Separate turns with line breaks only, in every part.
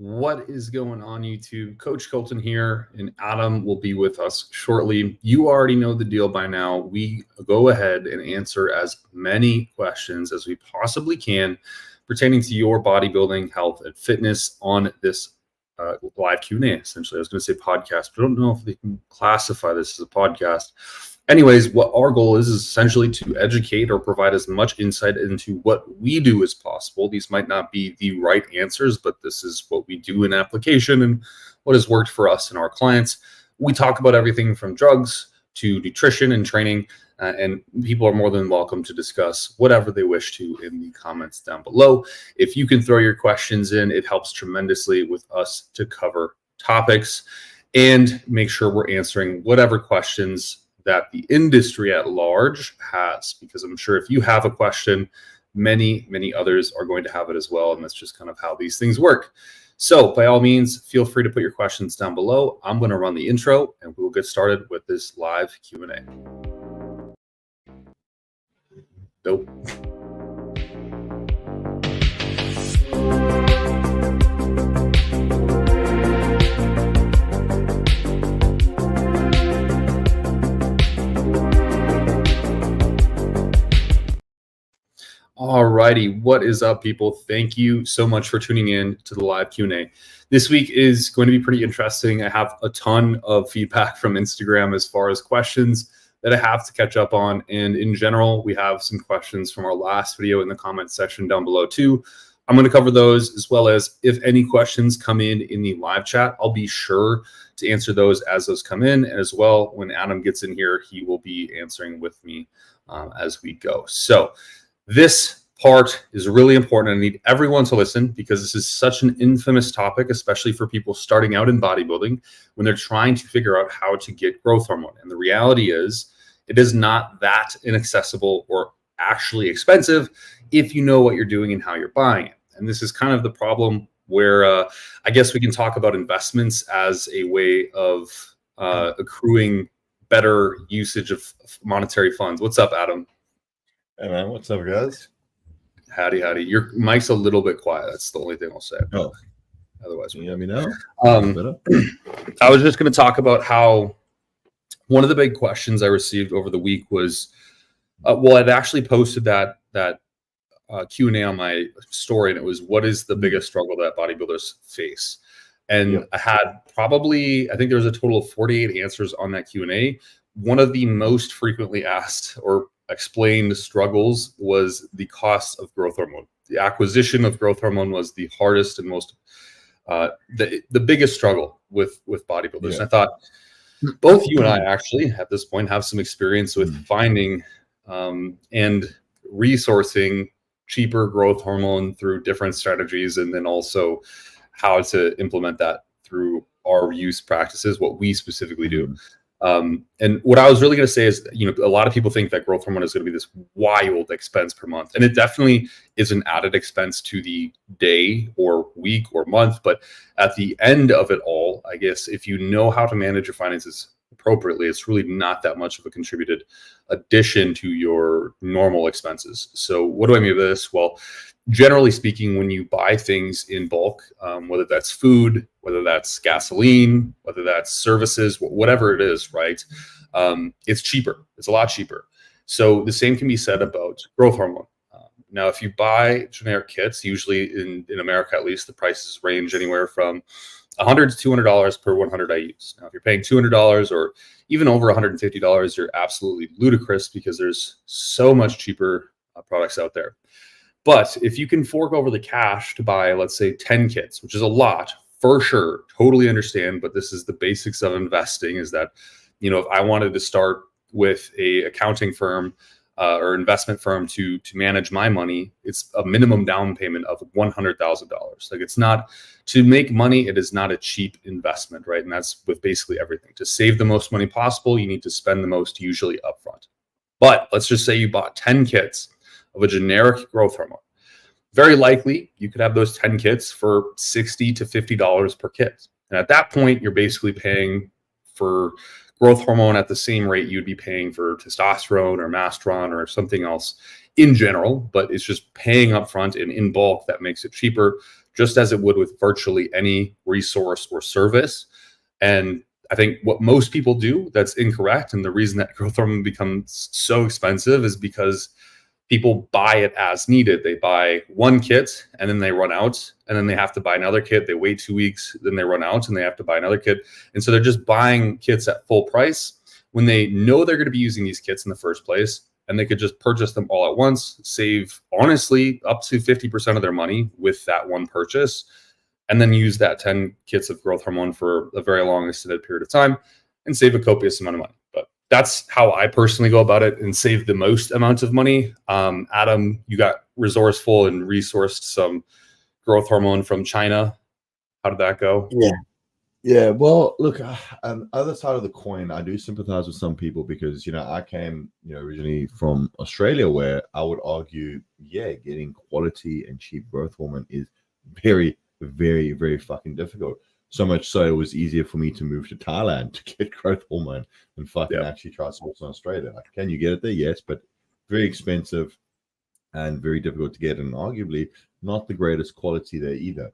What is going on, YouTube? Coach Kolton here, and Adam will be with us shortly. You already know the deal by now. We go ahead and answer as many questions as we possibly can pertaining to your bodybuilding, health, and fitness on this live Q&A, essentially. I was going to say podcast, but I don't know if they can classify this as a podcast. Anyways, what our goal is essentially to educate or provide as much insight into what we do as possible. These might not be the right answers, but this is what we do in application and what has worked for us and our clients. We talk about everything from drugs to nutrition and training, and people are more than welcome to discuss whatever they wish to in the comments down below. If you can throw your questions in, it helps tremendously with us to cover topics and make sure we're answering whatever questions that the industry at large has, because I'm sure if you have a question, many others are going to have it as well, and that's just kind of how these things work. So by all means, feel free to put your questions down below. I'm going to run the intro and we'll get started with this live Q&A. Dope. Alrighty, what is up, people? Thank you so much for tuning in to the live Q&A. This week is going to be pretty interesting. I have a ton of feedback from Instagram as far as questions that I have to catch up on. And in general, we have some questions from our last video in the comment section down below too. I'm going to cover those, as well as if any questions come in the live chat, I'll be sure to answer those as those come in. And as well, when Adam gets in here, he will be answering with me as we go. So this part is really important. I need everyone to listen because this is such an infamous topic, especially for people starting out in bodybuilding when they're trying to figure out how to get growth hormone. And the reality is it is not that inaccessible or actually expensive if you know what you're doing and how you're buying it. And this is kind of the problem where I guess we can talk about investments as a way of accruing better usage of monetary funds. What's up, Adam?
Hey man, what's up, guys?
Howdy. Your mic's a little bit quiet. That's the only thing I'll say.
Oh,
otherwise,
you let me know.
I was just going to talk about how one of the big questions I received over the week was, well, I'd actually posted that Q&A on my story, and it was, what is the biggest struggle that bodybuilders face? And I had I think there was a total of 48 answers on that Q&A. One of the most frequently asked or explained struggles was the cost of growth hormone. The acquisition of growth hormone was the hardest and most the biggest struggle with bodybuilders. And I thought both you and I actually at this point have some experience with finding and resourcing cheaper growth hormone through different strategies, and then also how to implement that through our use practices, what we specifically do. And what I was really going to say is, a lot of people think that growth hormone is going to be this wild expense per month. And it definitely is an added expense to the day or week or month. But at the end of it all, I guess, if you know how to manage your finances appropriately, it's really not that much of a contributed addition to your normal expenses. So what do I mean by this? Well, generally speaking, when you buy things in bulk, whether that's food, whether that's gasoline, whether that's services, whatever it is, right? It's cheaper. It's a lot cheaper. So the same can be said about growth hormone. Now, if you buy generic kits, usually in America, at least, the prices range anywhere from $100 to $200 per 100 IUs. Now, if you're paying $200 or even over $150, you're absolutely ludicrous because there's so much cheaper products out there. But if you can fork over the cash to buy, let's say 10 kits, which is a lot for sure, totally understand, but this is the basics of investing, is that, if I wanted to start with a accounting firm or investment firm to manage my money, it's a minimum down payment of $100,000. Like, it's not, to make money, it is not a cheap investment, right? And that's with basically everything. To save the most money possible, you need to spend the most, usually upfront. But let's just say you bought 10 kits of a generic growth hormone. Very likely you could have those 10 kits for $60 to $50 per kit. And at that point, you're basically paying for growth hormone at the same rate you'd be paying for testosterone or mastron or something else in general, but it's just paying upfront and in bulk that makes it cheaper just as it would with virtually any resource or service. And I think what most people do that's incorrect, and the reason that growth hormone becomes so expensive is because people buy it as needed. They buy one kit and then they run out, and then they have to buy another kit. They wait 2 weeks, then they run out and they have to buy another kit. And so they're just buying kits at full price when they know they're going to be using these kits in the first place, and they could just purchase them all at once, save honestly up to 50% of their money with that one purchase, and then use that 10 kits of growth hormone for a very long extended period of time and save a copious amount of money. But that's how I personally go about it and save the most amount of money. Adam, you got resourceful and resourced some growth hormone from China. How did that go?
Yeah. Well, look, other side of the coin, I do sympathize with some people because, I came, originally from Australia, where I would argue, getting quality and cheap growth hormone is very, very, very fucking difficult. So much so it was easier for me to move to Thailand to get growth hormone than fucking actually try to source in Australia. Like, can you get it there? Yes, but very expensive and very difficult to get, and arguably not the greatest quality there either.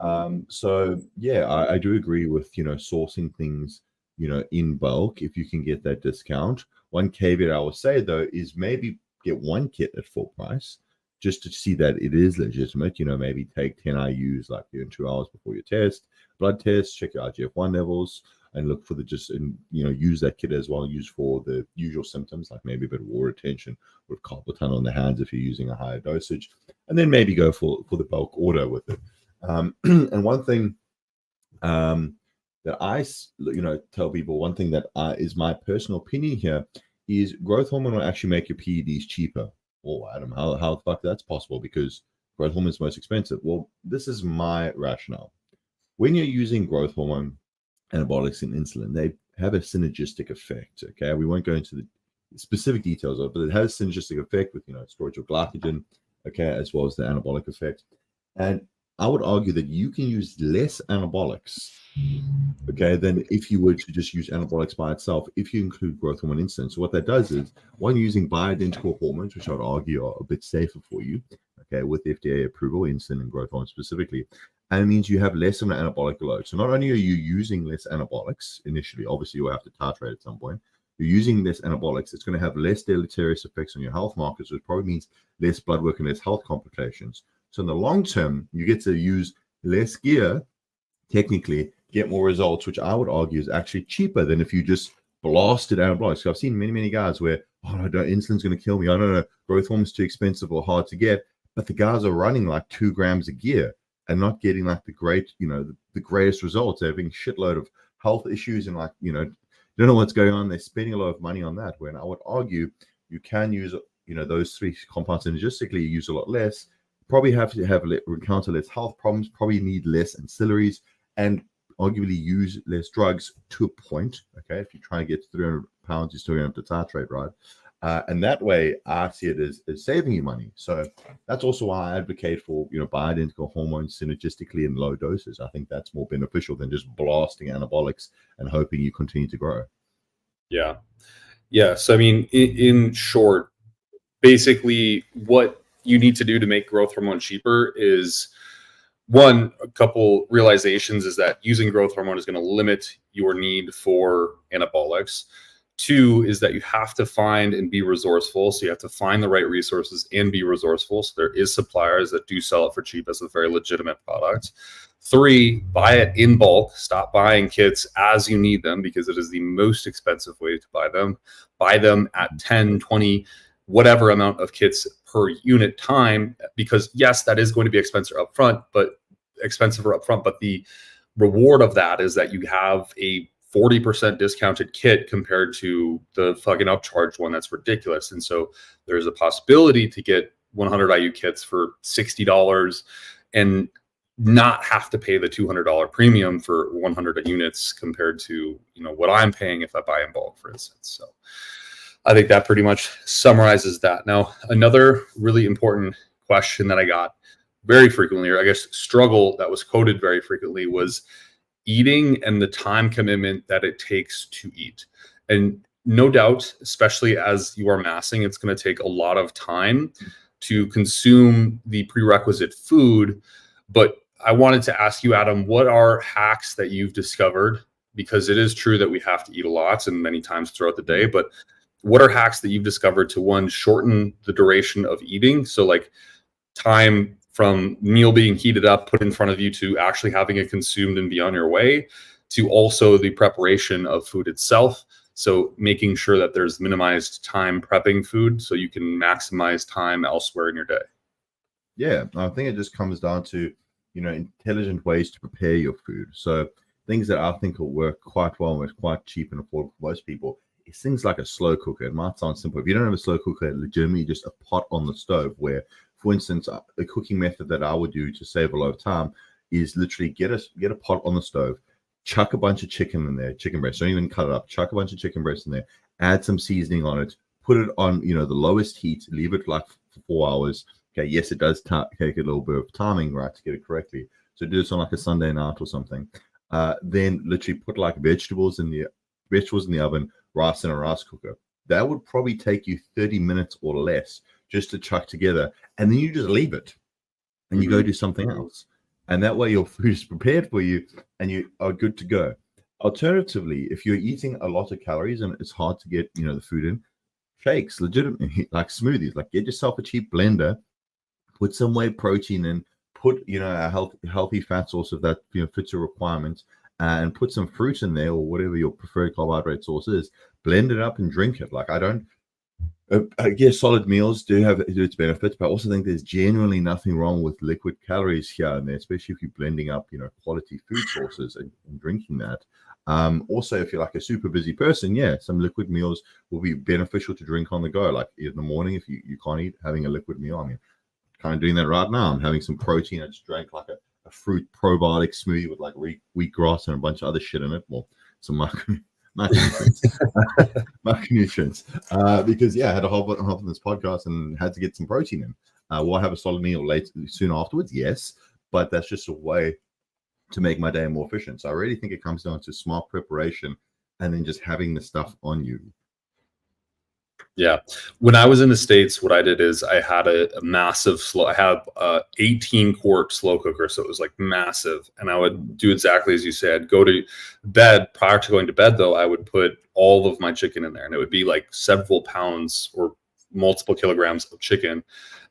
I do agree with, sourcing things, in bulk if you can get that discount. One caveat I would say though is maybe get one kit at full price, just to see that it is legitimate. Maybe take 10 IUs like in 2 hours before your blood test, check your IGF-1 levels, and look for use that kit as well, use for the usual symptoms, like maybe a bit of water retention with carpal tunnel in the hands if you're using a higher dosage, and then maybe go for the bulk order with it. And one thing that I tell people, one thing that is my personal opinion here, is growth hormone will actually make your PEDs cheaper. Oh, Adam, how the fuck that's possible? Because growth hormone is most expensive. Well, this is my rationale. When you're using growth hormone, anabolics, and insulin, they have a synergistic effect. Okay, we won't go into the specific details of it, but it has a synergistic effect with storage of glycogen, okay, as well as the anabolic effect. And I would argue that you can use less anabolics, okay, than if you were to just use anabolics by itself, if you include growth hormone insulin. So what that does is, one, using bioidentical hormones, which I would argue are a bit safer for you, okay, with FDA approval, insulin and growth hormone specifically, and it means you have less of an anabolic load. So not only are you using less anabolics initially, obviously you'll have to titrate at some point, you're using less anabolics, it's going to have less deleterious effects on your health markers, which probably means less blood work and less health complications. So in the long term, you get to use less gear, technically, get more results, which I would argue is actually cheaper than if you just blasted anabolics. So I've seen many guys where, insulin's going to kill me. I don't know, growth hormone's too expensive or hard to get, but the guys are running like 2 grams of gear and not getting like the greatest results. They're having a shitload of health issues and don't know what's going on. They're spending a lot of money on that. When I would argue you can use, those 3 compounds synergistically, use a lot less. Probably have to encounter less health problems, probably need less ancillaries, and arguably use less drugs to a point. Okay, if you're trying to get to 300 pounds, you're still going to have to titrate, right? And that way, I see it as saving you money. So that's also why I advocate for bioidentical hormones synergistically in low doses. I think that's more beneficial than just blasting anabolics and hoping you continue to grow.
Yeah. So I mean, in short, basically what you need to do to make growth hormone cheaper is, one, a couple realizations is that using growth hormone is going to limit your need for anabolics. 2 is that you have to find and be resourceful. So you have to find the right resources and be resourceful. So there is suppliers that do sell it for cheap as a very legitimate product. 3, buy it in bulk. Stop buying kits as you need them, because it is the most expensive way to buy them. Buy them at 10, 20, whatever amount of kits per unit time, because yes, that is going to be expensive up front, but the reward of that is that you have a 40% discounted kit compared to the fucking upcharged one. That's ridiculous. And so there's a possibility to get 100 IU kits for $60 and not have to pay the $200 premium for 100 units compared to what I'm paying if I buy in bulk, for instance. So I think that pretty much summarizes that. Now, another really important question that I got very frequently, or I guess struggle that was quoted very frequently, was eating and the time commitment that it takes to eat. And no doubt, especially as you are massing, it's going to take a lot of time to consume the prerequisite food. But I wanted to ask you, Adam, what are hacks that you've discovered? Because it is true that we have to eat a lot and many times throughout the day, but what are hacks that you've discovered to, one, shorten the duration of eating? So like time from meal being heated up, put in front of you, to actually having it consumed and be on your way, to also the preparation of food itself. So making sure that there's minimized time prepping food so you can maximize time elsewhere in your day.
Yeah, I think it just comes down to, intelligent ways to prepare your food. So things that I think will work quite well and is quite cheap and affordable for most people is things like a slow cooker. It might sound simple. If you don't have a slow cooker, legitimately just a pot on the stove where, for instance, the cooking method that I would do to save a lot of time is literally get a pot on the stove, chuck a bunch of chicken in there, chicken breast, don't even cut it up, chuck a bunch of chicken breast in there, add some seasoning on it, put it on, the lowest heat, leave it like for 4 hours. Okay, yes, it does take a little bit of timing, right, to get it correctly. So do this on like a Sunday night or something. Then literally put like vegetables in the oven, rice in a rice cooker. That would probably take you 30 minutes or less just to chuck together. And then you just leave it and you go do something else. And that way your food is prepared for you and you are good to go. Alternatively, if you're eating a lot of calories and it's hard to get, the food in, shakes, legitimately, like smoothies, like get yourself a cheap blender, put some whey protein in, put, a healthy fat source of that, fits your requirements, and put some fruit in there or whatever your preferred carbohydrate source is, blend it up and drink it. Like I guess solid meals do have its benefits, but I also think there's genuinely nothing wrong with liquid calories here and there, especially if you're blending up, quality food sources and drinking that. Also, if you're like a super busy person, some liquid meals will be beneficial to drink on the go. Like in the morning, if you can't eat, having a liquid meal. I mean, kind of doing that right now. I'm having some protein. I just drank like a fruit probiotic smoothie with like wheatgrass and a bunch of other shit in it. Well, some macronutrients. Because I had a whole on this podcast and had to get some protein in. Will I have a solid meal soon afterwards? Yes, but that's just a way to make my day more efficient. So I really think it comes down to smart preparation and then just having the stuff on you.
Yeah. When I was in the States, what I did is I had a massive I had a 18-quart slow cooker. So it was like massive. And I would do exactly as you said, go to bed. Prior to going to bed, though, I would put all of my chicken in there. And it would be like several pounds or multiple kilograms of chicken.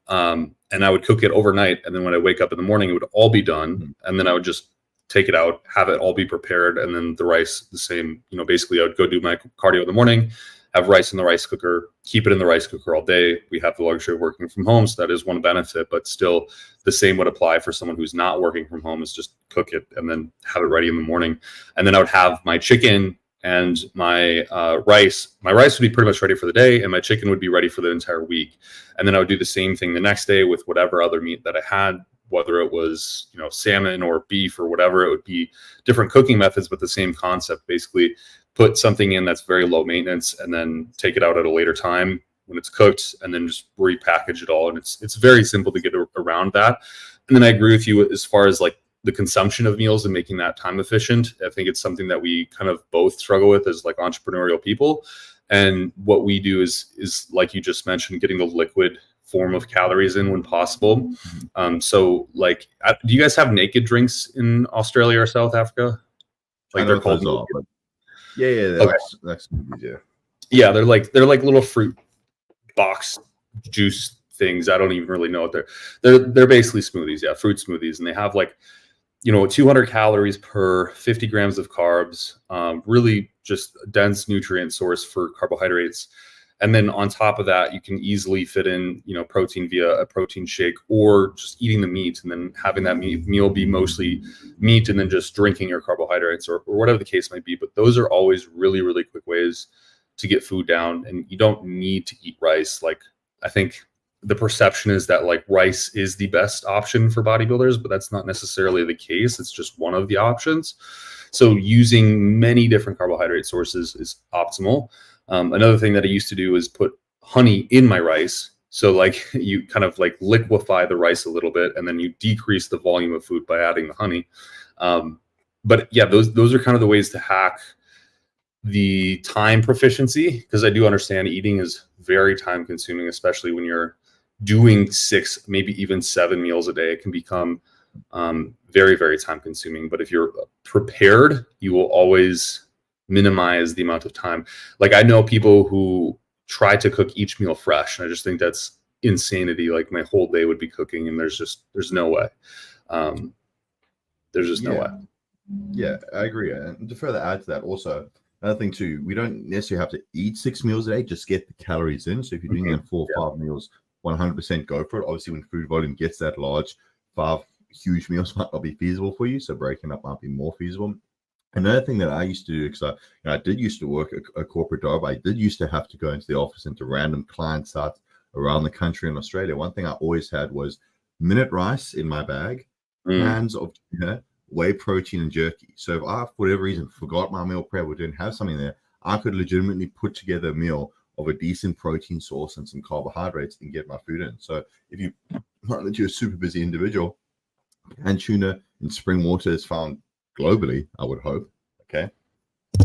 And I would cook it overnight. And then when I wake up in the morning, it would all be done. And then I would just take it out, have it all be prepared. And then the rice, the same, basically I would go do my cardio in the morning, have rice in the rice cooker, keep it in the rice cooker all day. We have the luxury of working from home, so that is one benefit, but still the same would apply for someone who's not working from home, is just cook it and then have it ready in the morning. And then I would have my chicken and my rice. My rice would be pretty much ready for the day, and my chicken would be ready for the entire week. And then I would do the same thing the next day with whatever other meat that I had, whether it was, salmon or beef or whatever. It would be different cooking methods, but the same concept. Basically, put something in that's very low maintenance and then take it out at a later time when it's cooked, and then just repackage it all. And it's very simple to get around that. And then I agree with you as far as like the consumption of meals and making that time efficient. I think it's something that we kind of both struggle with as like entrepreneurial people. And what we do is like you just mentioned, getting the liquid form of calories in when possible. So like, do you guys have naked drinks in Australia or South Africa? Like they're called.
Okay. That's smoothies,
yeah. They're like little fruit box juice things. I don't even really know what they're basically smoothies. Yeah, fruit smoothies, and they have like 200 calories per 50 grams of carbs. Really just a dense nutrient source for carbohydrates. And then on top of that, you can easily fit in, protein via a protein shake, or just eating the meat and then having that meal be mostly meat and then just drinking your carbohydrates or whatever the case might be. But those are always really, really quick ways to get food down. And you don't need to eat rice. Like, I think the perception is that like rice is the best option for bodybuilders, but that's not necessarily the case. It's just one of the options. So using many different carbohydrate sources is optimal. Another thing that I used to do is put honey in my rice. So like you kind of like liquefy the rice a little bit, and then you decrease the volume of food by adding the honey. But yeah, those are kind of the ways to hack the time proficiency, because I do understand eating is very time consuming, especially when you're doing 6, maybe even 7 meals a day. It can become very, very time consuming. But if you're prepared, you will always minimize the amount of time. Like I know people who try to cook each meal fresh, and I just think that's insanity. Like my whole day would be cooking, and there's no way. There's just no way.
Yeah, I agree. And to further add to that, also another thing too, we don't necessarily have to eat 6 meals a day. Just get the calories in. So if you're doing them 4 or 5 meals, 100% go for it. Obviously, when food volume gets that large, 5 huge meals might not be feasible for you. So breaking up might be more feasible. Another thing that I used to do, because I did used to work a corporate job, I did used to have to go into the office into random client sites around the country in Australia. One thing I always had was minute rice in my bag, cans of tuna, whey protein, and jerky. So if I, for whatever reason, forgot my meal prep or didn't have something there, I could legitimately put together a meal of a decent protein source and some carbohydrates and get my food in. So if you not that you're a super busy individual, canned tuna in spring water is found globally, I would hope, okay,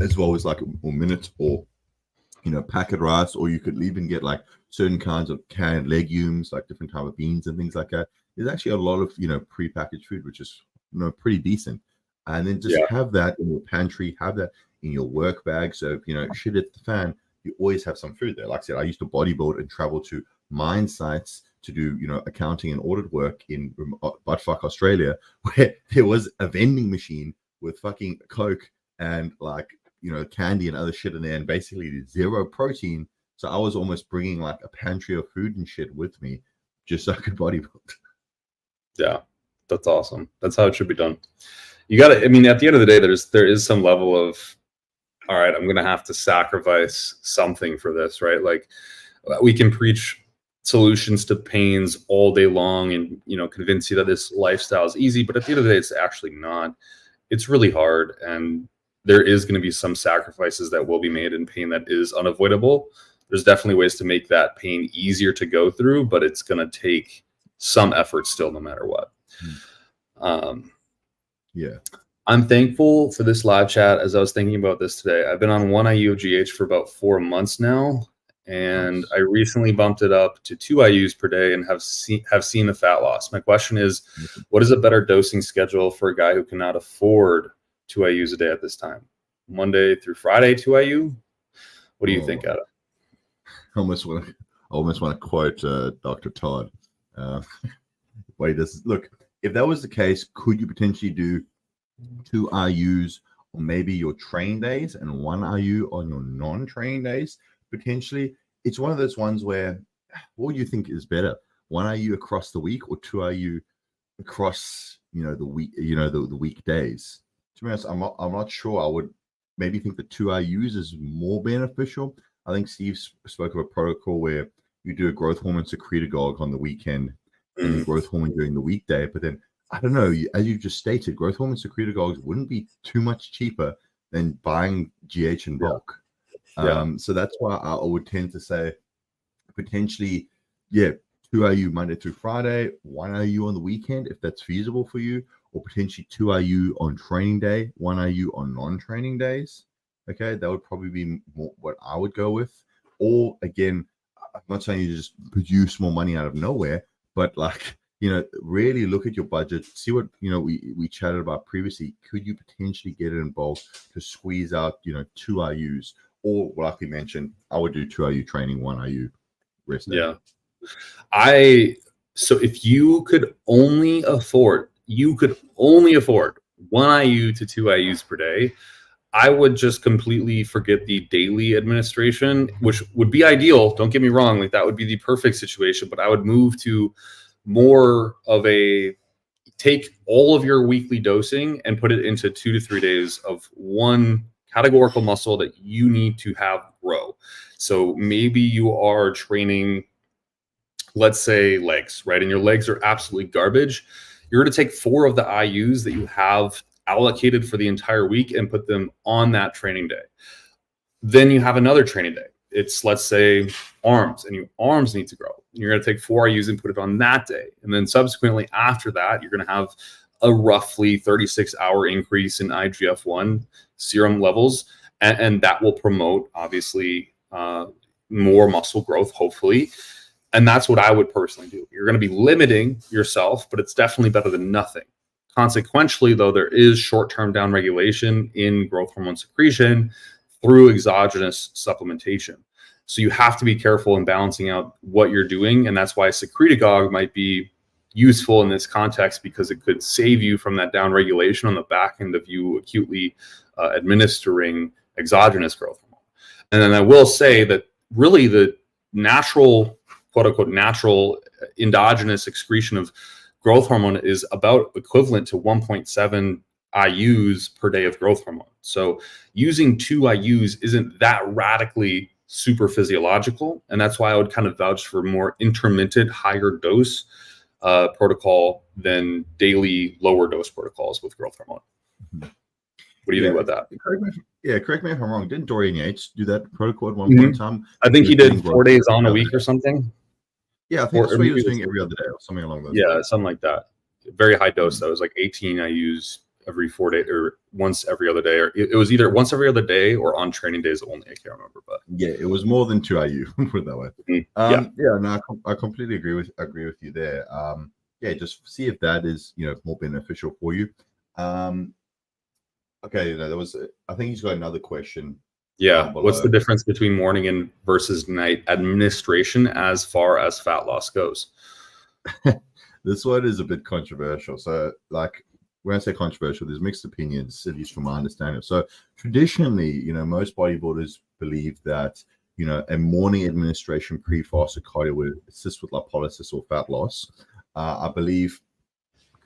as well as like a minute or packet rice, or you could even get like certain kinds of canned legumes, like different type of beans and things like that. There's actually a lot of pre-packaged food, which is pretty decent, and then just have that in your pantry, have that in your work bag. So if shit hits the fan, you always have some food there. Like I said, I used to bodybuild and travel to mine sites to do accounting and audit work in buttfuck Australia, where there was a vending machine with fucking Coke and candy and other shit in there, and basically zero protein. So I was almost bringing like a pantry of food and shit with me just so I could bodybuild.
Yeah, that's awesome. That's how it should be done. You got to, I mean, at the end of the day, there is some level of, all right, I'm going to have to sacrifice something for this, right? Like we can preach solutions to pains all day long and, convince you that this lifestyle is easy, but at the end of the day, it's actually not. It's really hard, and there is going to be some sacrifices that will be made in pain that is unavoidable. There's definitely ways to make that pain easier to go through, but it's going to take some effort still, no matter what. I'm thankful for this live chat. As I was thinking about this today, I've been on 1 IU of GH for about 4 months now, and I recently bumped it up to 2 IUs per day and have seen the fat loss. My question is, what is a better dosing schedule for a guy who cannot afford 2 IUs a day at this time? Monday through Friday, 2 IU? What do you think, Adam?
I almost want to quote Dr. Todd. Look, if that was the case, could you potentially do 2 IUs on maybe your training days and 1 IU on your non-training days? Potentially. It's one of those ones where, what do you think is better? 1 IU across the week or 2 IU across, the week, the weekdays? To be honest, I'm not sure. I would maybe think that 2 IUs is more beneficial. I think Steve spoke of a protocol where you do a growth hormone secretagogue on the weekend and the growth hormone during the weekday. But then, I don't know, as you just stated, growth hormone secretagogues wouldn't be too much cheaper than buying GH in bulk. So that's why I would tend to say potentially, 2 IU Monday through Friday, 1 IU on the weekend, if that's feasible for you, or potentially 2 IU on training day, 1 IU on non-training days. Okay, that would probably be more what I would go with. Or again, I'm not saying you just produce more money out of nowhere, but really look at your budget, see what we chatted about previously. Could you potentially get it in bulk to squeeze out 2 IUs? Or like we mentioned, I would do 2 IU training, 1 IU rest day.
So if you could only afford 1 IU to 2 IUs per day, I would just completely forget the daily administration, which would be ideal. Don't get me wrong. Like that would be the perfect situation, but I would move to more of take all of your weekly dosing and put it into 2 to 3 days of one categorical muscle that you need to have grow. So maybe you are training, let's say legs, right? And your legs are absolutely garbage. You're going to take 4 of the IUs that you have allocated for the entire week and put them on that training day. Then you have another training day. It's, let's say, arms, and your arms need to grow. You're going to take 4 IUs and put it on that day. And then subsequently after that, you're going to have a roughly 36-hour increase in IGF-1 serum levels. And that will promote, obviously, more muscle growth, hopefully. And that's what I would personally do. You're going to be limiting yourself, but it's definitely better than nothing. Consequentially, though, there is short-term downregulation in growth hormone secretion through exogenous supplementation. So you have to be careful in balancing out what you're doing. And that's why a secretagogue might be useful in this context, because it could save you from that downregulation on the back end of you acutely administering exogenous growth hormone. And then I will say that really the natural, quote unquote, natural endogenous excretion of growth hormone is about equivalent to 1.7 IUs per day of growth hormone. So using 2 IUs isn't that radically super physiological. And that's why I would kind of vouch for more intermittent, higher dose protocol than daily lower dose protocols with growth hormone. What do you think about that?
Correct me if I'm wrong. Didn't Dorian Yates do that protocol at one point in time?
I think he did 4 days on a week or something.
Yeah, I think that's what he was doing every other day or something along those lines.
Yeah, something like that. Very high dose. That was like 18 IUs every 4 days or once every other day. Or it was either once every other day or on training days only. I can't remember, but
yeah, it was more than 2 IU. Put it that way. No, I completely agree with you there. Just see if that is more beneficial for you. Okay, there was. I think he's got another question.
Yeah, what's the difference between morning and versus night administration as far as fat loss goes?
This one is a bit controversial. So, like when I say controversial, there's mixed opinions, at least from my understanding. So, traditionally, most bodybuilders believe that a morning administration pre-fasted cardio would assist with lipolysis or fat loss. I believe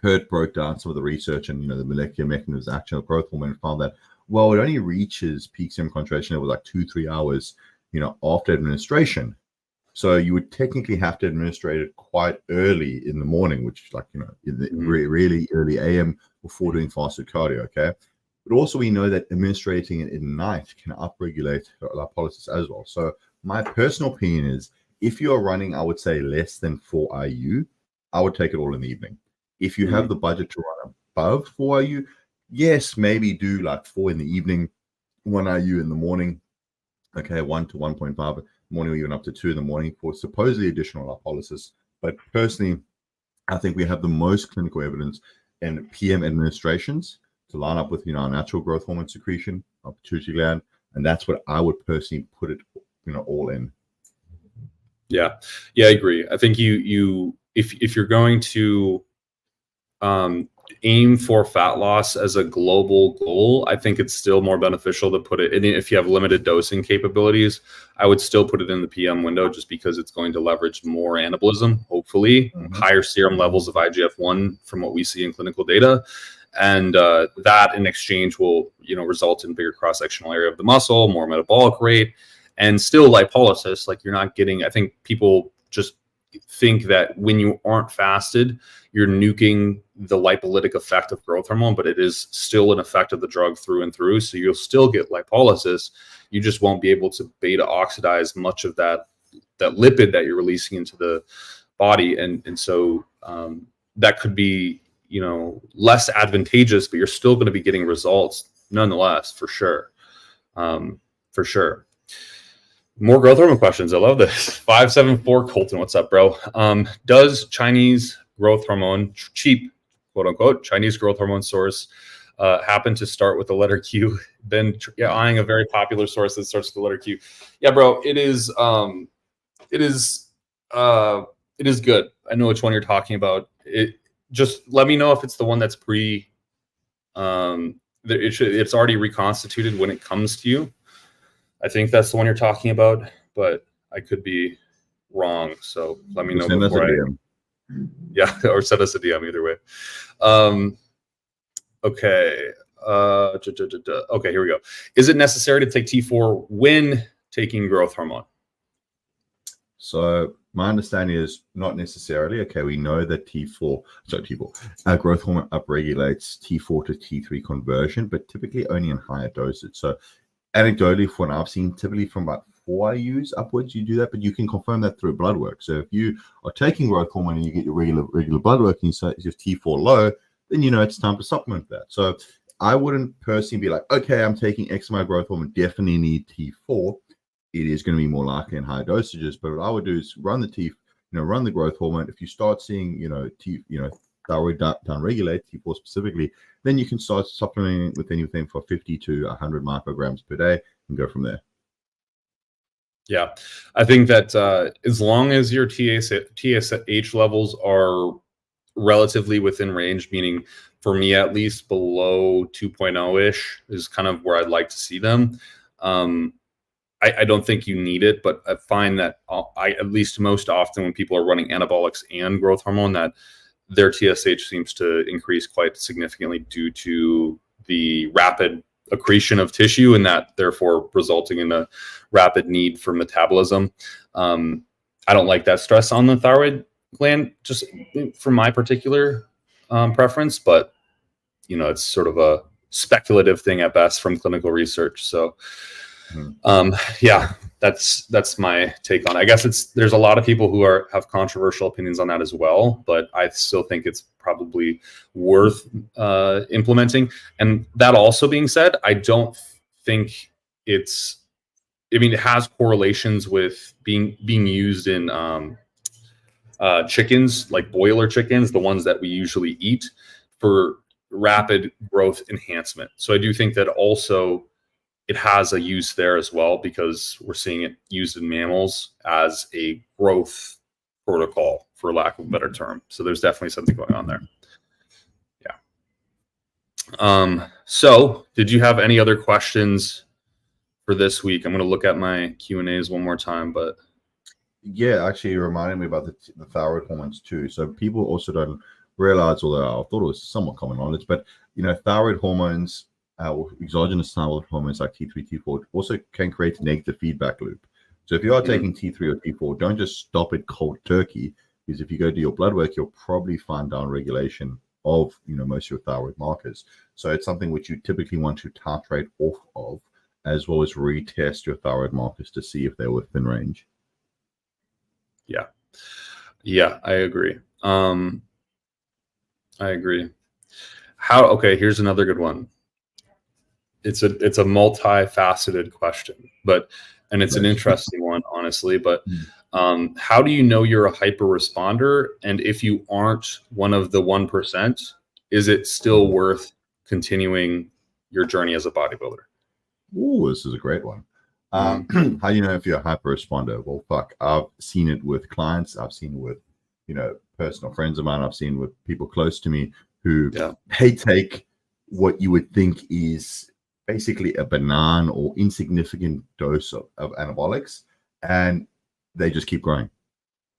Kurt broke down some of the research and the molecular mechanisms of action of growth hormone and found that it only reaches peak serum concentration over like 2-3 hours, after administration. So you would technically have to administer it quite early in the morning, which is like, in the really early AM before doing fasted cardio. Okay. But also we know that administrating it at night can upregulate lipolysis as well. So my personal opinion is if you're running, I would say less than 4 IU, I would take it all in the evening. If you have the budget to run above 4 IU, yes, maybe do like 4 in the evening, 1 IU in the morning. Okay, 1 to 1.5 morning, or even up to 2 in the morning for supposedly additional lipolysis. But personally, I think we have the most clinical evidence in PM administrations to line up with our natural growth hormone secretion, our pituitary gland, and that's what I would personally put it, all in.
Yeah, I agree. I think if you're going to aim for fat loss as a global goal, I think it's still more beneficial to put it in. If you have limited dosing capabilities, I would still put it in the PM window just because it's going to leverage more anabolism, hopefully, higher serum levels of IGF-1 from what we see in clinical data. And that in exchange will, result in bigger cross-sectional area of the muscle, more metabolic rate, and still lipolysis. Like you're not getting, I think people just think that when you aren't fasted, you're nuking the lipolytic effect of growth hormone, but it is still an effect of the drug through and through. So you'll still get lipolysis. You just won't be able to beta oxidize much of that lipid that you're releasing into the body. And so that could be, less advantageous, but you're still going to be getting results nonetheless, for sure. For sure. More growth hormone questions. I love this. 574 Kolton. What's up, bro? Does Chinese growth hormone, cheap, quote unquote, Chinese growth hormone source happen to start with the letter Q? Been eyeing a very popular source that starts with the letter Q. Yeah, bro. It is good. I know which one you're talking about. Just let me know if it's the one that's it's already reconstituted when it comes to you. I think that's the one you're talking about, but I could be wrong. So let me know before yeah, or send us a DM either way. Okay. Okay, here we go. Is it necessary to take T4 when taking growth hormone?
So my understanding is not necessarily. Okay, we know that growth hormone upregulates T4 to T3 conversion, but typically only in higher doses. So anecdotally, from what I've seen, typically from about 4 IUs upwards, you do that, but you can confirm that through blood work. So if you are taking growth hormone and you get your regular blood work and you say your T4 low, then it's time to supplement that. So I wouldn't personally be like, okay, I'm taking X amount of growth hormone, definitely need T4. It is going to be more likely in higher dosages, but what I would do is run the growth hormone. If you start seeing, thyroid downregulate, T4 specifically, then you can start supplementing with anything for 50 to 100 micrograms per day and go from there.
Yeah, I think that as long as your TSH levels are relatively within range, meaning for me at least below 2.0-ish is kind of where I'd like to see them. I don't think you need it, but I find that at least most often when people are running anabolics and growth hormone, that their TSH seems to increase quite significantly due to the rapid accretion of tissue, and that therefore resulting in a rapid need for metabolism. I don't like that stress on the thyroid gland, just from my particular preference, but it's sort of a speculative thing at best from clinical research. So yeah, that's my take on it. I guess there's a lot of people who have controversial opinions on that as well, but I still think it's probably worth implementing. And that also being said, I don't think it has correlations with being used in chickens, like boiler chickens, the ones that we usually eat, for rapid growth enhancement. So I do think that also it has a use there as well, because we're seeing it used in mammals as a growth protocol, for lack of a better term. So there's definitely something going on there. Yeah. So did you have any other questions for this week? I'm going to look at my Q&As one more time, but
yeah, actually it reminded me about the thyroid hormones too. So people also don't realize, although I thought it was somewhat common knowledge, but thyroid hormones, exogenous thyroid hormones like T3, T4 also can create a negative feedback loop. So if you are taking T3 or T4, don't just stop it cold turkey, because if you go do your blood work, you'll probably find down regulation of most of your thyroid markers. So it's something which you typically want to titrate off of, as well as retest your thyroid markers to see if they're within range.
Yeah, I agree. Okay, here's another good one. It's a multifaceted question, and it's an interesting one, honestly. But how do you know you're a hyper responder? And if you aren't one of the 1%, is it still worth continuing your journey as a bodybuilder?
Oh, this is a great one. How do you know if you're a hyper responder? Well, fuck, I've seen it with clients. I've seen it with, personal friends of mine. I've seen with people close to me who they take what you would think is basically a benign or insignificant dose of anabolics, and they just keep growing.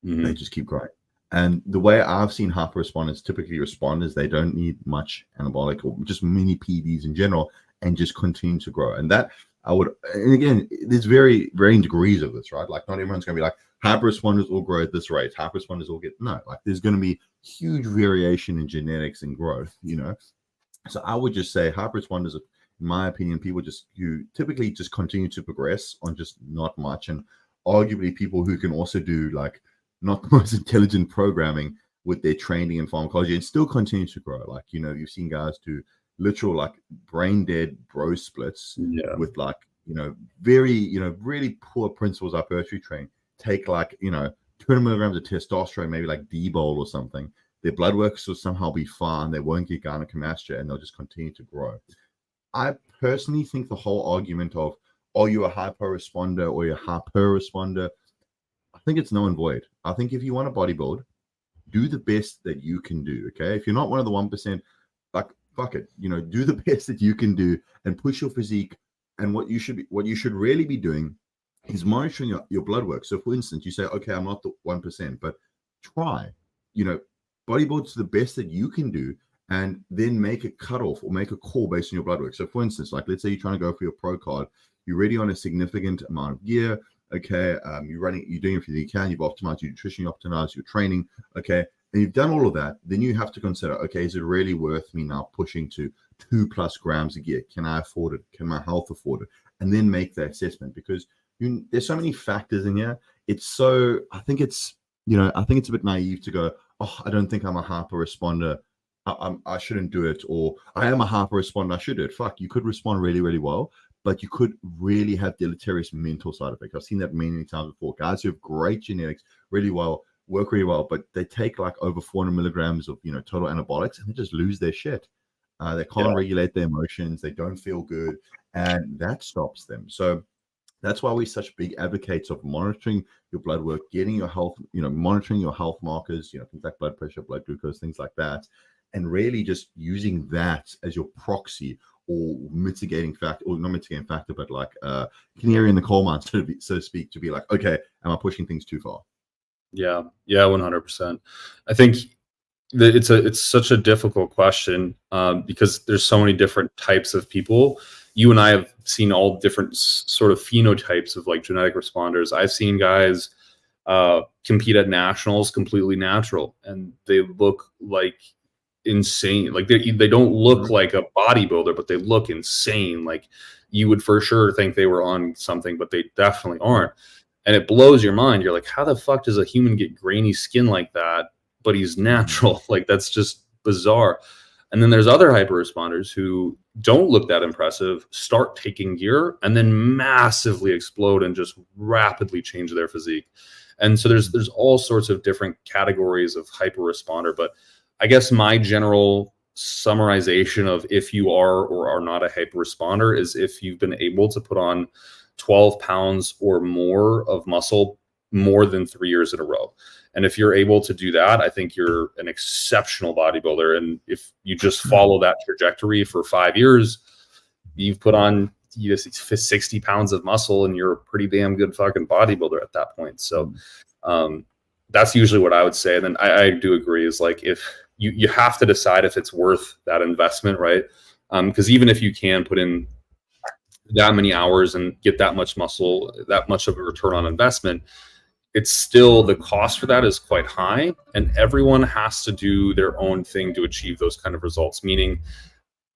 They just keep growing. And the way I've seen hyper responders typically respond is they don't need much anabolic or just mini PEDs in general, and just continue to grow. And that and again, there's varying degrees of this, right? Like not everyone's going to be like, hyper responders will grow at this rate. Hyper responders will there's going to be huge variation in genetics and growth, So I would just say hyper responders, in my opinion, you typically just continue to progress on just not much. And arguably people who can also do like not the most intelligent programming with their training and pharmacology and still continue to grow. Like, you've seen guys do literal like brain dead bro splits with like, very, really poor principles of hypertrophy training. Take like, 200 milligrams of testosterone, maybe like D-bol or something. Their blood work will somehow be fine. They won't get gynecomastia and they'll just continue to grow. I personally think the whole argument of, are you a hyper responder or you're a hyper responder? I think it's null and void. I think if you want to bodybuild, do the best that you can do. Okay. If you're not one of the 1%, like, fuck it, do the best that you can do and push your physique. And what you should really be doing is monitoring your blood work. So for instance, you say, okay, I'm not the 1%, but try, bodybuild to the best that you can do, and then make a cutoff or make a call based on your blood work. So for instance, like let's say you're trying to go for your pro card, you're already on a significant amount of gear. Okay. You're doing everything you can. You've optimized your nutrition, you optimized your training. Okay. And you've done all of that. Then you have to consider, okay, is it really worth me now pushing to 2+ grams a gear? Can I afford it? Can my health afford it? And then make the assessment, because there's so many factors in here. I think it's a bit naive to go, oh, I don't think I'm a hyper responder, I shouldn't do it. Or I am a hyper responder, I should do it. Fuck, you could respond really, really well, but you could really have deleterious mental side effects. I've seen that many times before. Guys who have great genetics, really well, work really well, but they take like over 400 milligrams of, total anabolics, and they just lose their shit. They can't regulate their emotions. They don't feel good, and that stops them. So that's why we're such big advocates of monitoring your blood work, getting your health, monitoring your health markers, things like blood pressure, blood glucose, things like that, and really just using that as your proxy or mitigating factor, or not mitigating factor, but like canary in the coal mine, so to speak, to be like, okay, am I pushing things too far?
Yeah, 100%. I think that it's such a difficult question because there's so many different types of people. You and I have seen all different sort of phenotypes of like genetic responders. I've seen guys compete at nationals completely natural, and they look like insane. Like they don't look like a bodybuilder, but they look insane. Like you would for sure think they were on something, but they definitely aren't. And it blows your mind. You're like, how the fuck does a human get grainy skin like that, but he's natural? Like that's just bizarre. And then there's other hyper responders who don't look that impressive, start taking gear, and then massively explode and just rapidly change their physique. And so there's all sorts of different categories of hyper responder. But I guess my general summarization of if you are or are not a hyper responder is if you've been able to put on 12 pounds or more of muscle more than 3 years in a row. And if you're able to do that, I think you're an exceptional bodybuilder. And if you just follow that trajectory for 5 years, you've put on 60 pounds of muscle and you're a pretty damn good fucking bodybuilder at that point. So that's usually what I would say. And then I do agree is like, if you have to decide if it's worth that investment, right? Because even if you can put in that many hours and get that much muscle, that much of a return on investment, it's still, the cost for that is quite high, and everyone has to do their own thing to achieve those kind of results. Meaning